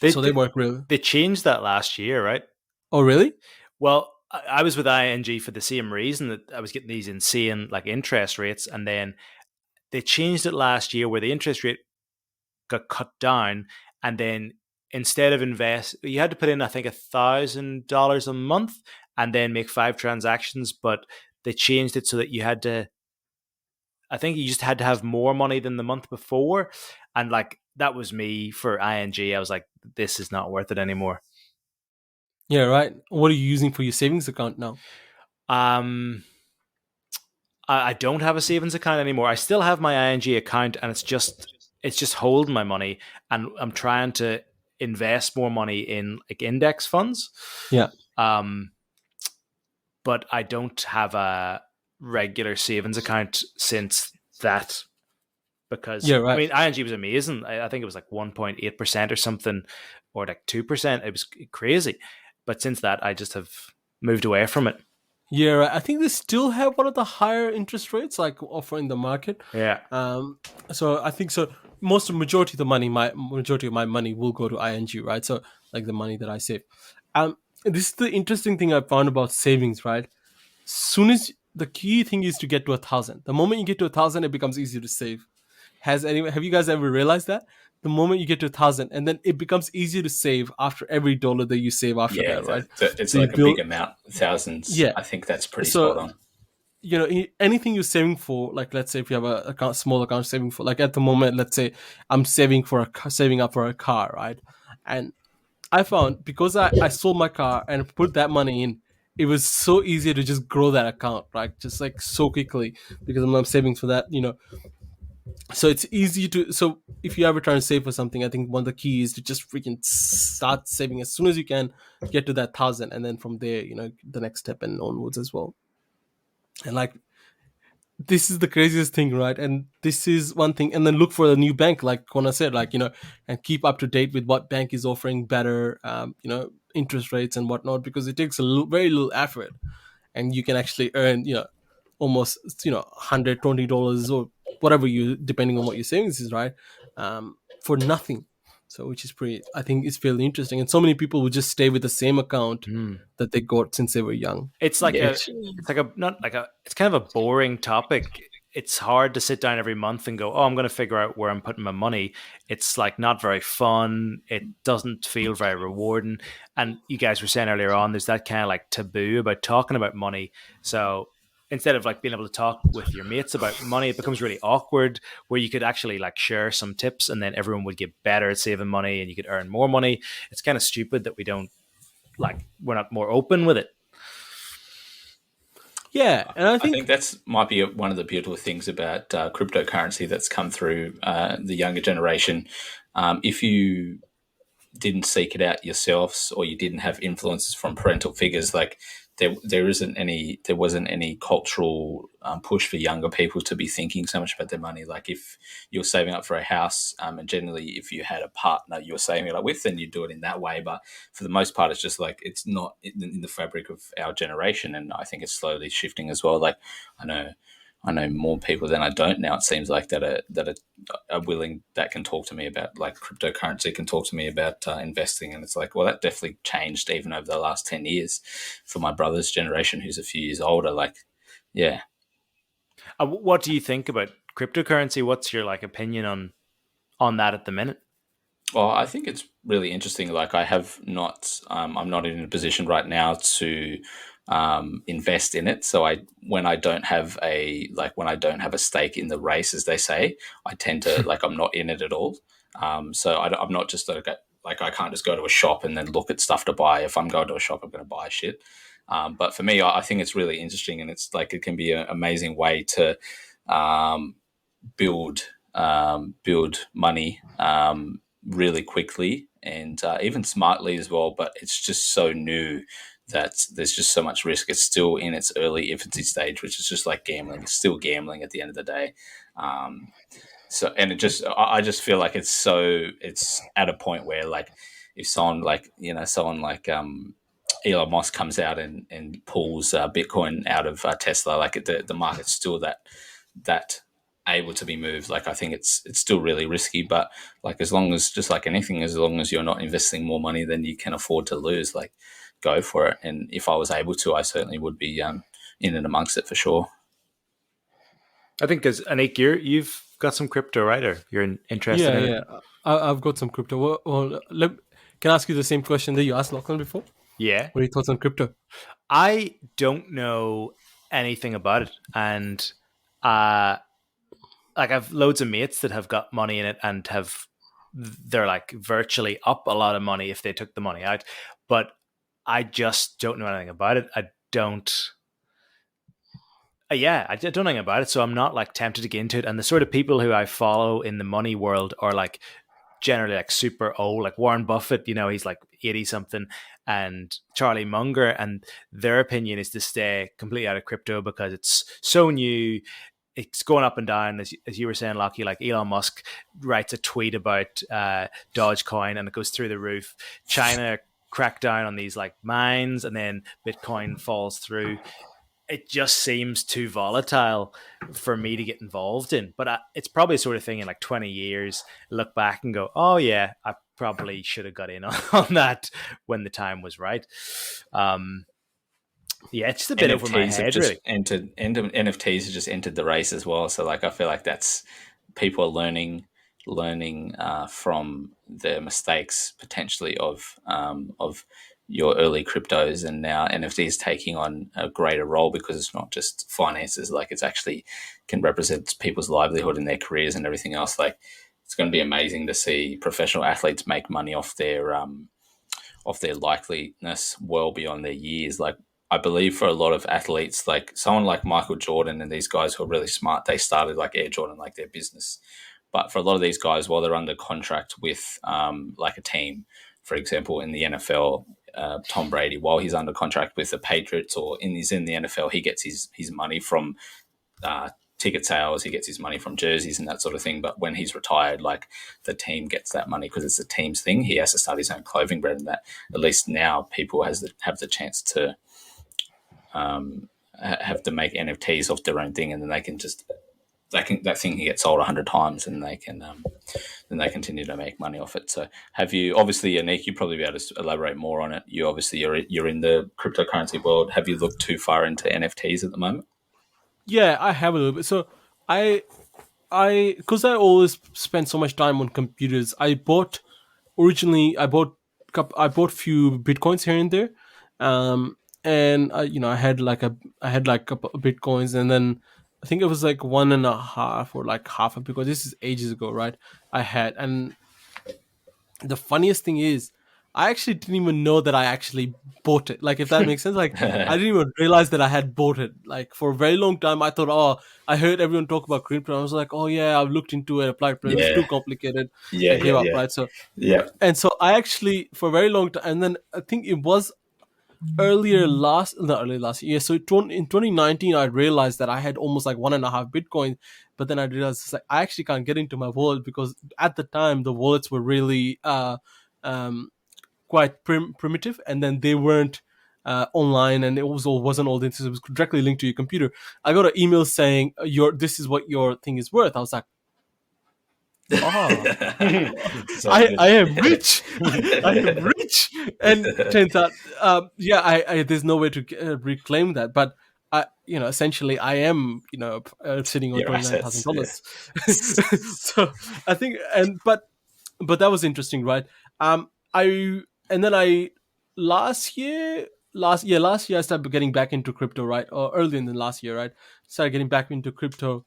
So they work really. They changed that last year, right? Oh, really? Well, I was with ING for the same reason, that I was getting these insane interest rates, and then they changed it last year where the interest rate got cut down, and then instead of you had to put in I think $1,000 a month and then make 5 transactions, but they changed it so that you had to, I think you just had to have more money than the month before. And that was me for ING. I was like, this is not worth it anymore. Yeah, right. What are you using for your savings account now? I don't have a savings account anymore. I still have my ING account, and it's just holding my money, and I'm trying to invest more money in index funds. Yeah. But I don't have a regular savings account since that, because yeah, right. I mean ING was amazing. I think it was 1.8% or something, or 2%. It was crazy. But since that, I just have moved away from it. Yeah, right. I think they still have one of the higher interest rates offer in the market. Yeah. So I think so. Majority of my money will go to ING, right? So the money that I save. This is the interesting thing I found about savings, right? Soon as the key thing is to get to 1,000. The moment you get to 1,000, it becomes easier to save. Have you guys ever realized that? The moment you get to 1,000, and then it becomes easier to save after every dollar that you save after that, right? It's a big amount, thousands. Yeah, I think that's pretty spot on. Anything you're saving for, let's say if you have a small account saving for, at the moment, let's say I'm saving up for a car, right? And I found because I sold my car and put that money in, it was so easy to just grow that account, right? Just so quickly because I'm saving for that, So it's easy to, so if you're ever trying to save for something, I think one of the key is to just freaking start saving as soon as you can, get to that 1,000, and then from there, the next step and onwards as well. And like, this is the craziest thing, right? And this is one thing. And then look for a new bank, like Conor said, like, and keep up to date with what bank is offering better, interest rates and whatnot, because it takes very little effort, and you can actually earn, almost, $120 or whatever, depending on what your savings is, right? For nothing. So, which is pretty, I think it's fairly interesting. And so many people will just stay with the same account that they got since they were young. It's like it's kind of a boring topic. It's hard to sit down every month and go, oh, I'm going to figure out where I'm putting my money. It's like not very fun. It doesn't feel very rewarding. And you guys were saying earlier on, there's that kind of like taboo about talking about money. So instead of like being able to talk with your mates about money, it becomes really awkward, where you could actually like share some tips and then everyone would get better at saving money and you could earn more money. It's kind of stupid that we're not more open with it. Yeah, and I think that's might be one of the beautiful things about cryptocurrency that's come through the younger generation. If you didn't seek it out yourselves, or you didn't have influences from parental figures, like there wasn't any cultural push for younger people to be thinking so much about their money. Like if you're saving up for a house, and generally if you had a partner you're saving it up with, then you do it in that way. But for the most part, it's just like it's not in the fabric of our generation, and I think it's slowly shifting as well. Like I know more people than I don't now. It seems like that are willing, that can talk to me about like cryptocurrency, can talk to me about investing, and it's like, well, that definitely changed even over the last 10 years for my brother's generation, who's a few years older. Like, yeah. What do you think about cryptocurrency? What's your like opinion on that at the minute? Well, I think it's really interesting. Like, I have not, I'm not in a position right now to invest in it. So when I don't have a stake in the race, as they say, I tend to like, I'm not in it at all. So I'm not just like I can't just go to a shop and then look at stuff to buy. If I'm going to a shop, I'm going to buy shit. But for me, I think it's really interesting, and it's like it can be an amazing way to build money really quickly, and even smartly as well. But it's just so new that there's just so much risk. It's still in its early infancy stage, which is just like gambling. It's still gambling at the end of the day. So, and I just feel like it's at a point where, like, if someone like Elon Musk comes out and pulls Bitcoin out of Tesla, like the market's still that able to be moved. Like, I think it's still really risky, but like, as long as, just like anything, as long as you're not investing more money than you can afford to lose, like, go for it. And if I was able to, I certainly would be in and amongst it for sure. I think because Aneeqe, you've got some crypto, right? Or you're interested in it? Yeah. I've got some crypto. Well, can I ask you the same question that you asked Lachlan before? Yeah. What are your thoughts on crypto? I don't know anything about it, and like I've loads of mates that have got money in it and they're like virtually up a lot of money if they took the money out, but I just don't know anything about it. I don't know anything about it, so I'm not like tempted to get into it. And the sort of people who I follow in the money world are like generally like super old, like Warren Buffett, he's like 80 something, and Charlie Munger, and their opinion is to stay completely out of crypto because it's so new. It's going up and down, as you were saying, Lockie. Like Elon Musk writes a tweet about Dogecoin and it goes through the roof. China cracked down on these like mines, and then Bitcoin falls through. It just seems too volatile for me to get involved in. But it's probably a sort of thing in like 20 years, look back and go, oh yeah, I probably should have got in on that when the time was right. Yeah, it's just a bit over my head, really. NFTs have just entered the race as well. So like, I feel like that's, people are learning from the mistakes potentially of your early cryptos, and now NFTs taking on a greater role because it's not just finances. Like, it's actually can represent people's livelihood and their careers and everything else. Like, it's going to be amazing to see professional athletes make money off their likeliness well beyond their years. Like, I believe for a lot of athletes, like someone like Michael Jordan and these guys who are really smart, they started like Air Jordan, like their business. But for a lot of these guys, while they're under contract with like a team, for example, in the NFL, Tom Brady, while he's under contract with the Patriots or he's in the NFL, he gets his money from ticket sales, he gets his money from jerseys and that sort of thing. But when he's retired, like the team gets that money because it's a team's thing. He has to start his own clothing brand, and that at least now people have the chance to have to make NFTs off their own thing, and then they can just that thing can get sold 100 times, and they can then they continue to make money off it. So, have you obviously, Aneeqe, you probably be able to elaborate more on it. You obviously you're in the cryptocurrency world. Have you looked too far into NFTs at the moment? Yeah, I have a little bit. So because I always spend so much time on computers. Originally I bought few bitcoins here and there, and I had like a couple of bitcoins, and then I think it was like one and a half or like half a bitcoin. This is ages ago, right? I had, and the funniest thing is I actually didn't even know that I actually bought it. Like, if that makes sense. Like, I didn't even realize that I had bought it. Like, for a very long time I thought, oh, I heard everyone talk about crypto. I was like, oh yeah, I've looked into it, applied, but it was too complicated. I gave up, right? So Yeah. and so I actually, for a very long time, and then I think it was not early last year. So in 2019, I realized that I had almost like one and a half Bitcoin, but then I realized it's like I actually can't get into my wallet because at the time the wallets were really quite primitive, and then they weren't online, and it wasn't all the it was directly linked to your computer. I got an email saying this is what your thing is worth. I was like, oh, I am rich. I am rich. And turns out, I there's no way to reclaim that. But essentially, I am, sitting on Your assets, $29,000. So I think, but that was interesting, right? I and then I last year I started getting back into crypto, right? Or earlier in the last year, right? Started getting back into crypto.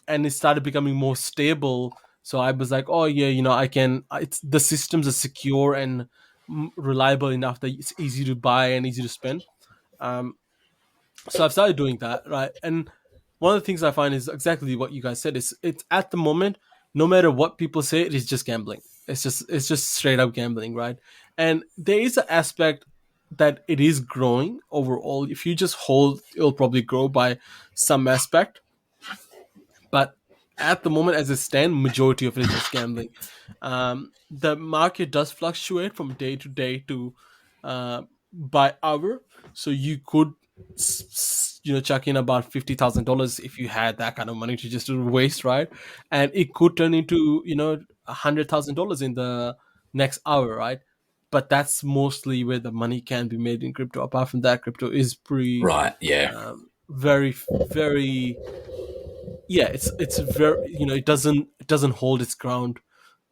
And it started becoming more stable. So I was like, oh yeah, I can. It's the systems are secure and reliable enough that it's easy to buy and easy to spend. So I've started doing that, right? And one of the things I find is exactly what you guys said. It's at the moment, no matter what people say, it is just gambling. It's just straight up gambling, right? And there is an aspect that it is growing overall. If you just hold, it'll probably grow by some aspect. But at the moment, as it stands, majority of it is just gambling. The market does fluctuate from day to day to by hour, so you could chuck in about $50,000 if you had that kind of money to just waste, right? And it could turn into $100,000 in the next hour, right? But that's mostly where the money can be made in crypto. Apart from that, crypto is pretty right. Yeah. very, very, yeah, it's very, it doesn't hold its ground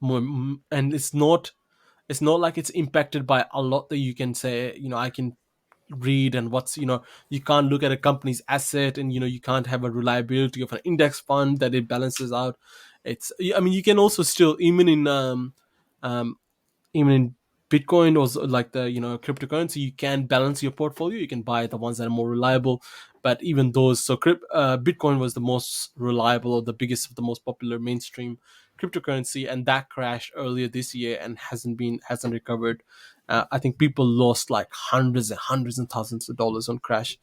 more, and it's not like it's impacted by a lot that you can say, I can read, and you can't look at a company's asset, and you can't have a reliability of an index fund that it balances out. I mean, you can also still, um even in Bitcoin or like the cryptocurrency, you can balance your portfolio. You can buy the ones that are more reliable, but even those, so Bitcoin was the most reliable, or the biggest, the most popular mainstream cryptocurrency, and that crashed earlier this year and hasn't recovered. I think people lost like hundreds and hundreds and thousands of dollars on crash.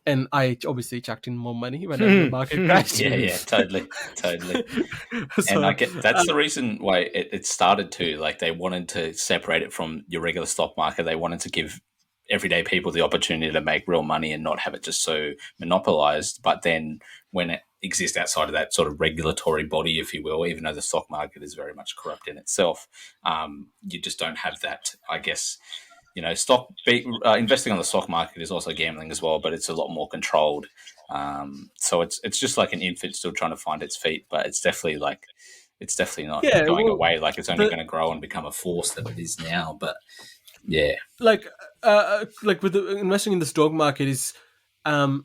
And I obviously chucked in more money when the market crashed. Yeah, totally. So, And that's the reason why it started to, like, they wanted to separate it from your regular stock market. They wanted to give everyday people the opportunity to make real money and not have it just so monopolized. But then when it exists outside of that sort of regulatory body, if you will, even though the stock market is very much corrupt in itself, you just don't have that, I guess. Investing on the stock market is also gambling as well, but it's a lot more controlled. So it's just like an infant still trying to find its feet, but it's definitely not going away. Like, it's only going to grow and become a force that it is now. But yeah, like with the investing in the stock market is, I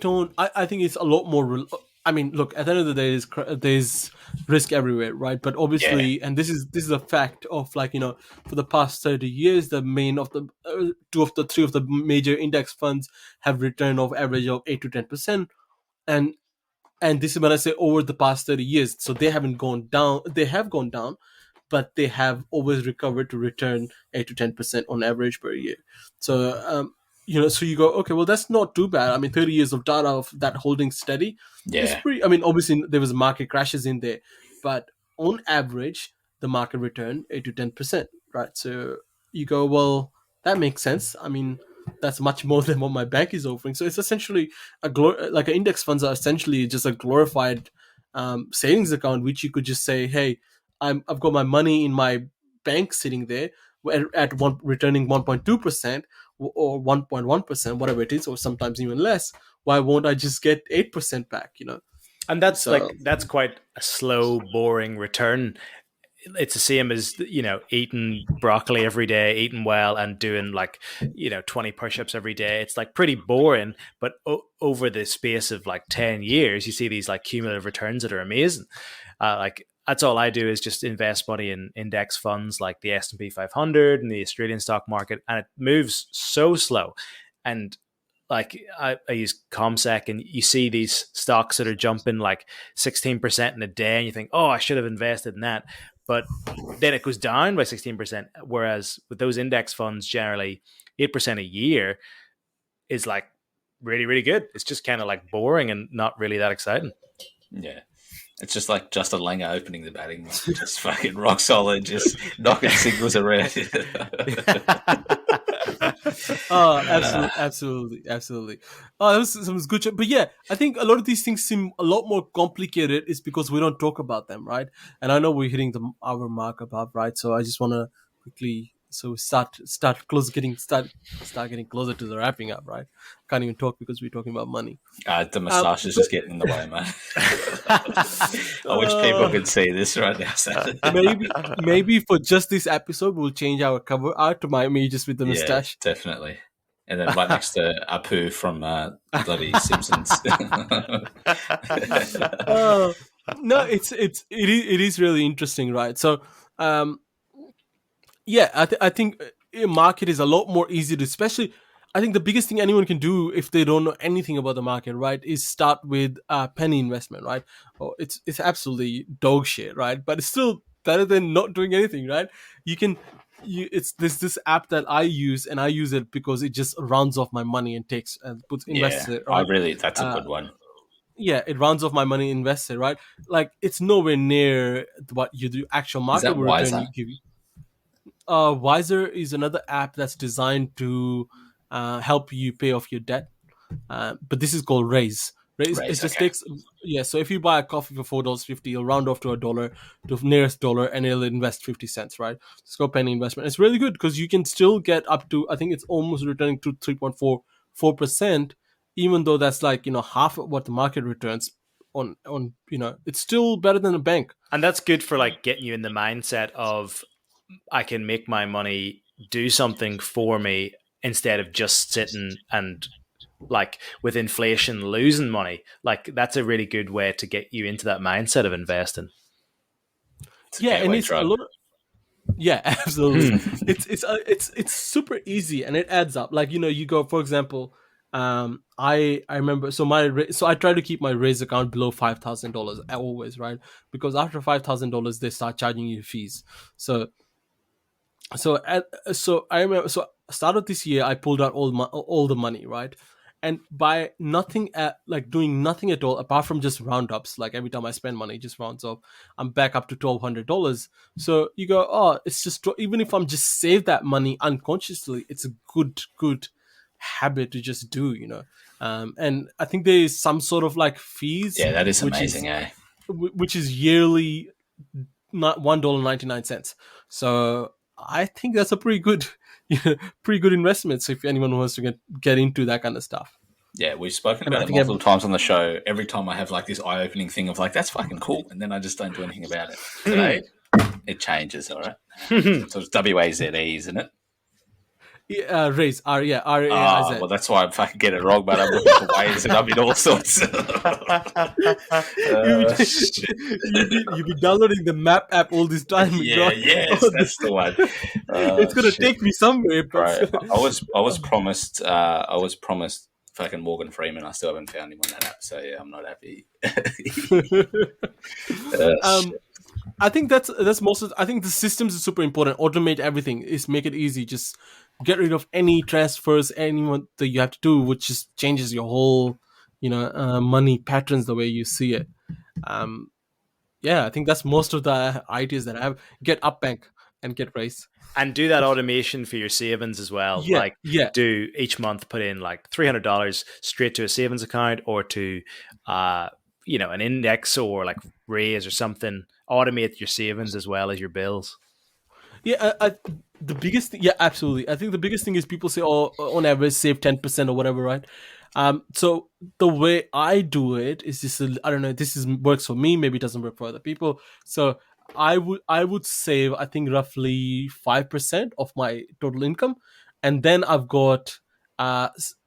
think it's a lot more. I mean, look, at the end of the day, there's risk everywhere, right? But obviously, and this is a fact of, like, for the past 30 years, the main of the three of the major index funds have returned of average of 8 to 10%, and this is when I say over the past 30 years. So they haven't gone down. They have gone down, but they have always recovered to return 8 to 10% on average per year. So so you go, okay, well, that's not too bad. I mean, 30 years of data of that holding steady is pretty. I mean, obviously there was market crashes in there, but on average, the market returned 8 to 10%, right? So you go, well, that makes sense. I mean, that's much more than what my bank is offering. So it's essentially like index funds are essentially just a glorified savings account, which you could just say, hey, I've got my money in my bank sitting there at returning 1.2% or 1.1%, whatever it is, or sometimes even less. Why won't I just get 8% back? And that's quite a slow, boring return. It's the same as, eating broccoli every day, eating well, and doing 20 push-ups every day. It's like pretty boring, but over the space of 10 years, you see these cumulative returns that are amazing. That's all I do is just invest money in index funds like the S&P 500 and the Australian stock market, and it moves so slow. And I use ComSec, and you see these stocks that are jumping 16% in a day, and you think, oh, I should have invested in that. But then it goes down by 16%. Whereas with those index funds, generally 8% a year is really, really good. It's just kind of boring and not really that exciting. Yeah. It's just like Justin Langer opening the batting, just fucking rock solid, just knocking singles around. Oh, absolutely. Oh, that was good. But yeah, I think a lot of these things seem a lot more complicated is because we don't talk about them, right? And I know we're hitting the hour mark above, right? So I just want to quickly start getting closer to the wrapping up, right? Can't even talk because we're talking about money. The moustache is just getting in the way, man. I wish people could see this right now. maybe for just this episode, we'll change our cover art to me just with the moustache. Yeah, definitely. And then right next to Apu from bloody Simpsons. No, it is really interesting, right? So, yeah, I think market is a lot more easy to, especially, I think the biggest thing anyone can do if they don't know anything about the market, right, is start with penny investment, right? Oh, it's absolutely dog shit, right? But it's still better than not doing anything, right? There's this app that I use, and I use it because it just rounds off my money and invests it. Right? That's a good one. Yeah, it rounds off my money, invests it, right? It's nowhere near what you do actual market return you give you. Wiser is another app that's designed to help you pay off your debt, but this is called Raise. It just takes so if you buy a coffee for $4.50, you'll round off to $1 to the nearest dollar, and it'll invest 50 cents, right? It's called penny investment. It's really good because you can still get up to, I think it's almost returning to 3.44%, even though that's half of what the market returns on it's still better than a bank. And that's good for getting you in the mindset of, I can make my money do something for me instead of just sitting and with inflation losing money. That's a really good way to get you into that mindset of investing. And it's a lot. Yeah, absolutely. It's super easy and it adds up. You go, for example, I remember, so I try to keep my Raise account below $5,000 always, right? Because after $5,000 they start charging you fees. So I remember, start of this year I pulled out all the money, right? And by doing nothing at all apart from just roundups, every time I spend money, it just rounds up, I'm back up to $1,200. So you go, oh, it's just, even if I'm just save that money unconsciously, it's a good habit to just do, and I think there is some sort of fees. Yeah, that is amazing, which is yearly, not $1.99. So I think that's a pretty good investment. So if anyone wants to get into that kind of stuff. Yeah, we've spoken about it multiple times on the show. Every time I have this eye-opening thing of that's fucking cool, and then I just don't do anything about it. Today, it changes, all right? So it's WAZE, isn't it? Raiz, R-A-I-Z. Well, that's why I can get it wrong, but I'm looking for ways, and I'm in all sorts. You've been downloading the map app all this time. Yeah, yes, that's the one. It's gonna Shit. take me somewhere. Right. I was promised fucking Morgan Freeman. I still haven't found him on that app, so yeah, I'm not happy. I think that's most of. I think the systems is super important. Automate everything. Is make it easy. Just get rid of any transfers, anyone that you have to do, which just changes your whole, money patterns the way you see it. Yeah, I think that's most of the ideas that I have. Get up bank and get race. And do that automation for your savings as well. Yeah, like do each month put in like $300 straight to a savings account or to an index or like Raise or something. Automate your savings as well as your bills. Yeah, the biggest thing, yeah, absolutely. I think the biggest thing is people say, oh, on average, save 10% or whatever, right? So the way I do it is just, I don't know, works for me, maybe it doesn't work for other people. So I would save, I think, roughly 5% of my total income. And then I've got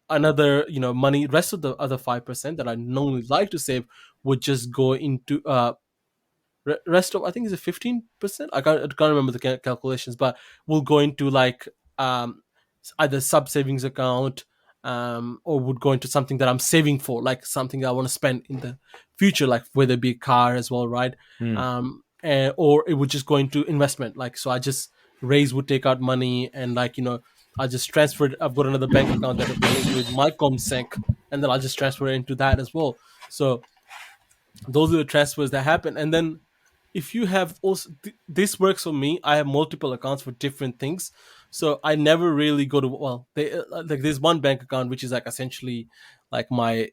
another, money, rest of the other 5% that I normally like to save would just go into rest of, I think, is it 15%? I can't remember the calculations, but we'll go into like either sub savings account, or would go into something that I'm saving for, like something that I want to spend in the future, like whether it be a car as well, right? Or it would just go into investment, like, so I just Raise would take out money and, like, I just transfer it. I've got another bank account that I've linked with my Comsec, and then I'll just transfer it into that as well. So those are the transfers that happen. And then if you have also this works for me, I have multiple accounts for different things, so I never really go to, well, like there's one bank account which is like essentially like my,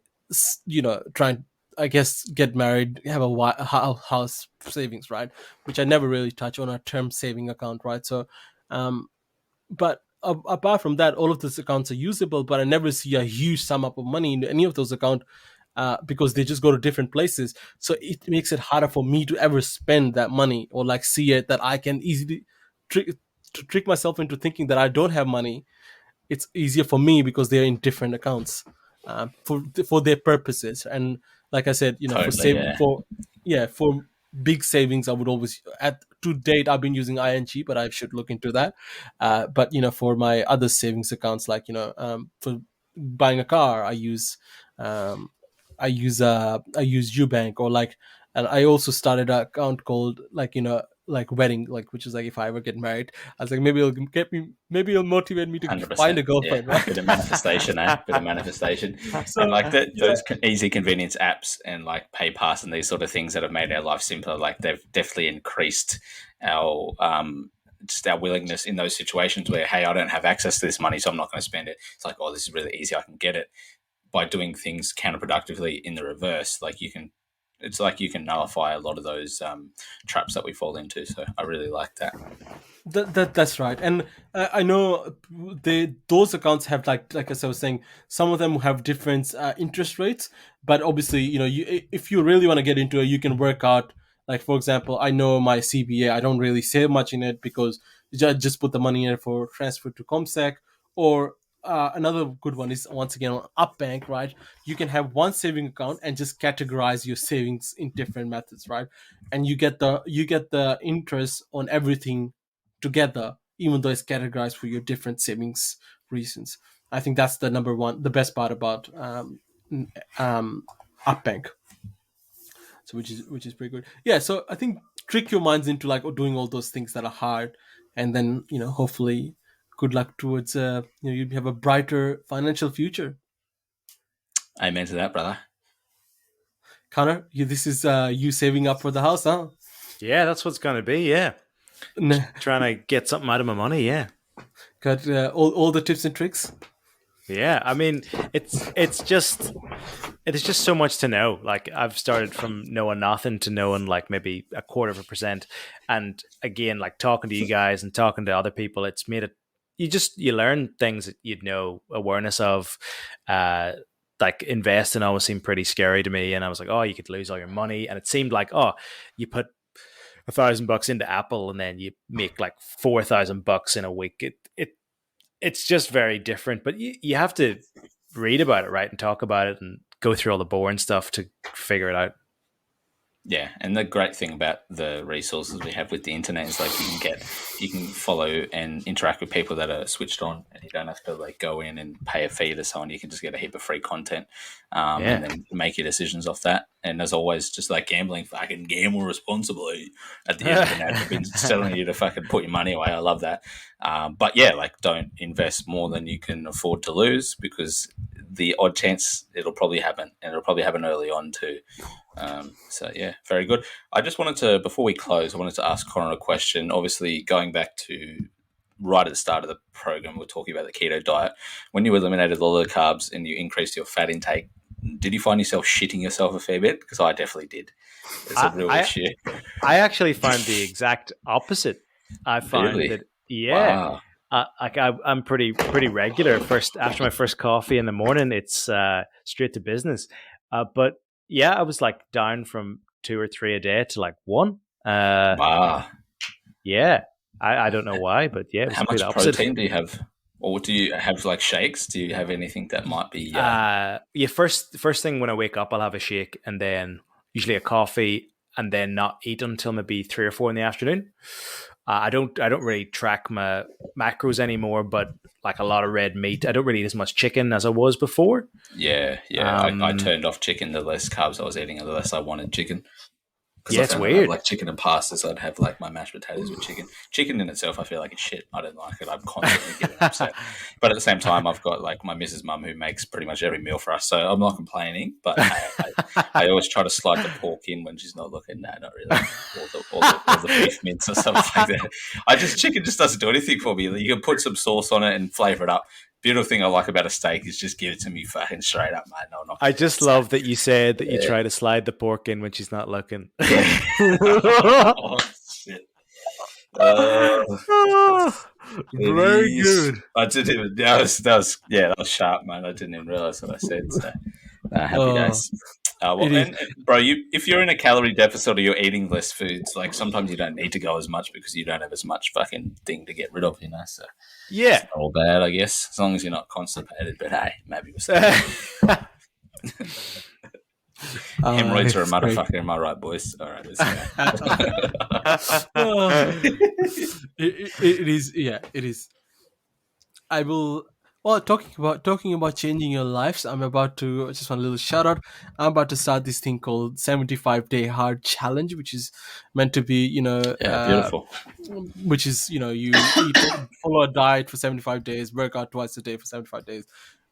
trying, I guess, get married, have a house savings, right, which I never really touch, on a term saving account, right? So but apart from that, all of those accounts are usable, but I never see a huge sum up of money in any of those accounts, because they just go to different places. So it makes it harder for me to ever spend that money, or like see it that I can easily trick myself into thinking that I don't have money. It's easier for me because they're in different accounts, for their purposes. And like I said, Totally, for saving, for big savings, I would always, at to date, I've been using ING, but I should look into that. But for my other savings accounts, like, for buying a car, um, I use Ubank, or like, and I also started an account called, like, like wedding, like, which is like, if I ever get married, I was like, maybe it'll motivate me to 100%, find a girlfriend, yeah. right? Bit of manifestation, Bit of manifestation. So, and like those easy convenience apps and like PayPass and these sort of things that have made our life simpler, like they've definitely increased our just our willingness in those situations where, hey, I don't have access to this money, so I'm not going to spend it. It's like, oh, this is really easy, I can get it. By doing things counterproductively in the reverse, like you can nullify a lot of those traps that we fall into. So I really like that. That's right. And I know those accounts have, like as I was saying, some of them have different interest rates, but obviously, if you really want to get into it, you can work out, like, for example, I know my CBA, I don't really save much in it because I just put the money in for transfer to Comsec. Or another good one is, once again, on Upbank, right? You can have one saving account and just categorize your savings in different methods, right? And you get the interest on everything together, even though it's categorized for your different savings reasons. I think that's the the best part about Upbank. So which is pretty good. Yeah. So I think trick your minds into, like, doing all those things that are hard, and then hopefully, good luck towards you have a brighter financial future. Amen to that, brother. Conor, this is you saving up for the house, huh? Yeah, that's what's going to be. Yeah, trying to get something out of my money. Yeah, got all the tips and tricks. Yeah, I mean, it's just so much to know. Like, I've started from knowing nothing to knowing like maybe 0.25%, and again, like talking to you guys and talking to other people, it's made it. You learn things that you'd no awareness of. Like, investing always seemed pretty scary to me, and I was like, oh, you could lose all your money, and it seemed like, oh, you put $1,000 into Apple and then you make like $4,000 in a week. it's just very different. But you have to read about it, right, and talk about it and go through all the boring stuff to figure it out. Yeah, and the great thing about the resources we have with the internet is like you can follow and interact with people that are switched on, and you don't have to like go in and pay a fee to someone. You can just get a heap of free content, and then make your decisions off that. And as always, just like gambling, fucking gamble responsibly. At the end of the night, I've been telling you to fucking put your money away. I love that, but yeah, like don't invest more than you can afford to lose, because the odd chance it'll probably happen, and it'll probably happen early on too. So yeah, very good. I just wanted to, before we close, I wanted to ask Conor a question. Obviously, going back to right at the start of the program, we're talking about the keto diet. When you eliminated all the carbs and you increased your fat intake, did you find yourself shitting yourself a fair bit? Because I definitely did. It's a real issue. I actually find the exact opposite. I find Really? that, yeah. Wow. I'm pretty regular. After my first coffee in the morning, it's straight to business. But yeah, I was like down from 2 or 3 a day to like 1. Wow. Yeah, I don't know why, but yeah, it was How much opposite. protein do you have? Or do you have like shakes? Do you have anything that might be? First thing when I wake up, I'll have a shake, and then usually a coffee, and then not eat until maybe 3 or 4 in the afternoon. I don't really track my macros anymore, but like a lot of red meat. I don't really eat as much chicken as I was before. Yeah. I turned off chicken. The less carbs I was eating, the less I wanted chicken. Yeah, it's weird. Like chicken and pasta, so I'd have like my mashed potatoes with chicken. Chicken in itself, I feel like it's shit. I don't like it. I'm constantly getting upset. But at the same time, I've got like my Mrs. Mum who makes pretty much every meal for us, so I'm not complaining. But I always try to slide the pork in when she's not looking. No, not really. All the beef mince or something like that. Chicken just doesn't do anything for me. You can put some sauce on it and flavour it up. Beautiful thing I like about a steak is just give it to me fucking straight up, mate. No, I just love that you said that you try to slide the pork in when she's not looking. Oh, shit. Very good. I didn't even. That was sharp, man. I didn't even realize what I said. So happy days. Bro, if you're in a calorie deficit or you're eating less foods, like sometimes you don't need to go as much because you don't have as much fucking thing to get rid of, So yeah, it's not all bad, I guess, as long as you're not constipated. But hey, maybe we're hemorrhoids are a motherfucker. Am I right, boys? All right, let's go. It is. Yeah, it is. I will. Well, talking about changing your lives, I'm about to just one little shout out. I'm about to start this thing called 75-day hard challenge, which is meant to be, beautiful. Which is, you eat, follow a diet for 75 days, work out twice a day for 75 days,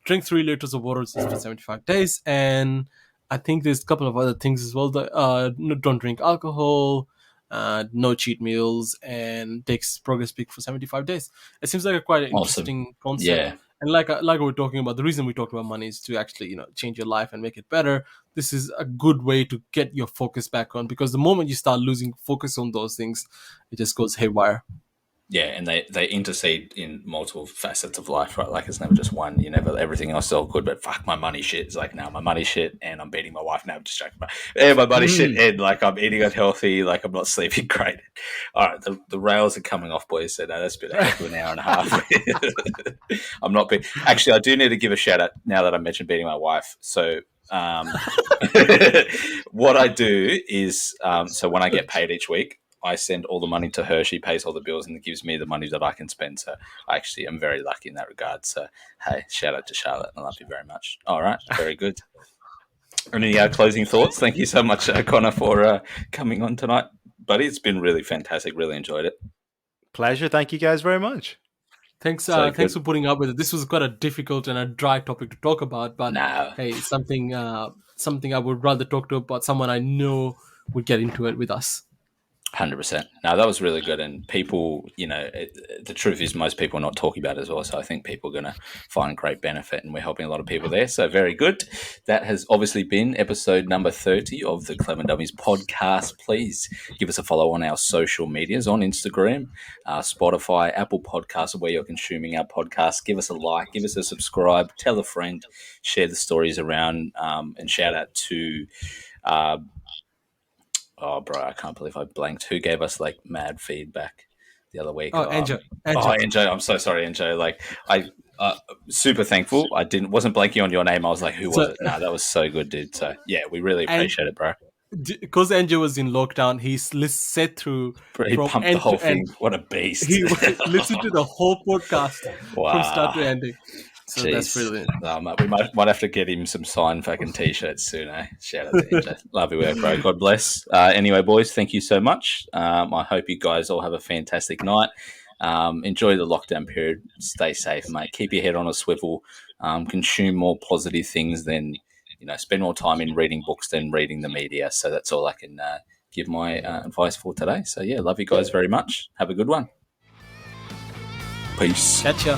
drink 3 liters of water for 75 days, and I think there's a couple of other things as well. Don't drink alcohol. No cheat meals, and takes progress peak for 75 days. It seems like a quite an interesting concept. Yeah. And like we're talking about, the reason we talked about money is to actually, change your life and make it better. This is a good way to get your focus back on, because the moment you start losing focus on those things, it just goes haywire. Yeah, and they intercede in multiple facets of life, right? Like it's never just one. Everything else is all good, but fuck, my money shit. It's like, no, my money shit, and I'm beating my wife. Now I'm distracted. My money shit, and like I'm eating unhealthy, like I'm not sleeping great. All right, the rails are coming off, boys. So no, that's been a heck of an hour and a half. I'm not being. Actually, I do need to give a shout out now that I mentioned beating my wife. So what I do is, so when I get paid each week, I send all the money to her. She pays all the bills and gives me the money that I can spend. So I actually am very lucky in that regard. So, hey, shout out to Charlotte. I love you very much. All right. Very good. Any closing thoughts? Thank you so much, Conor, for coming on tonight, buddy. It's been really fantastic. Really enjoyed it. Pleasure. Thank you guys very much. Thanks for putting up with it. This was quite a difficult and a dry topic to talk about, but hey, something I would rather talk to about someone I know would get into it with us. 100%. No, that was really good. And people, the truth is most people are not talking about it as well. So I think people are going to find great benefit, and we're helping a lot of people there. So very good. That has obviously been episode number 30 of the Clever Dummies podcast. Please give us a follow on our social medias on Instagram, Spotify, Apple Podcasts, where you're consuming our podcast. Give us a like, give us a subscribe, tell a friend, share the stories around, and shout out to... oh, bro, I can't believe I blanked. Who gave us like mad feedback the other week. Oh, Enjo. Enjo. I'm so sorry, Enjo. Like I super thankful. I wasn't blanking on your name. I was like, who was it? No, that was so good, dude. So yeah, we really appreciate it, bro. Because Enjo was in lockdown, he sat through He from pumped end the whole to end. thing. What a beast! He listened to the whole podcast from start to ending. So Jeez. that's brilliant. We might have to get him some signed fucking t-shirts soon, eh? Shout out to Enjo. Love your work, bro. God bless. Anyway, boys, thank you so much. I hope you guys all have a fantastic night. Enjoy the lockdown period. Stay safe, mate. Keep your head on a swivel. Consume more positive things than, spend more time in reading books than reading the media. So that's all I can give my advice for today. So yeah, love you guys very much. Have a good one. Peace. Catch ya.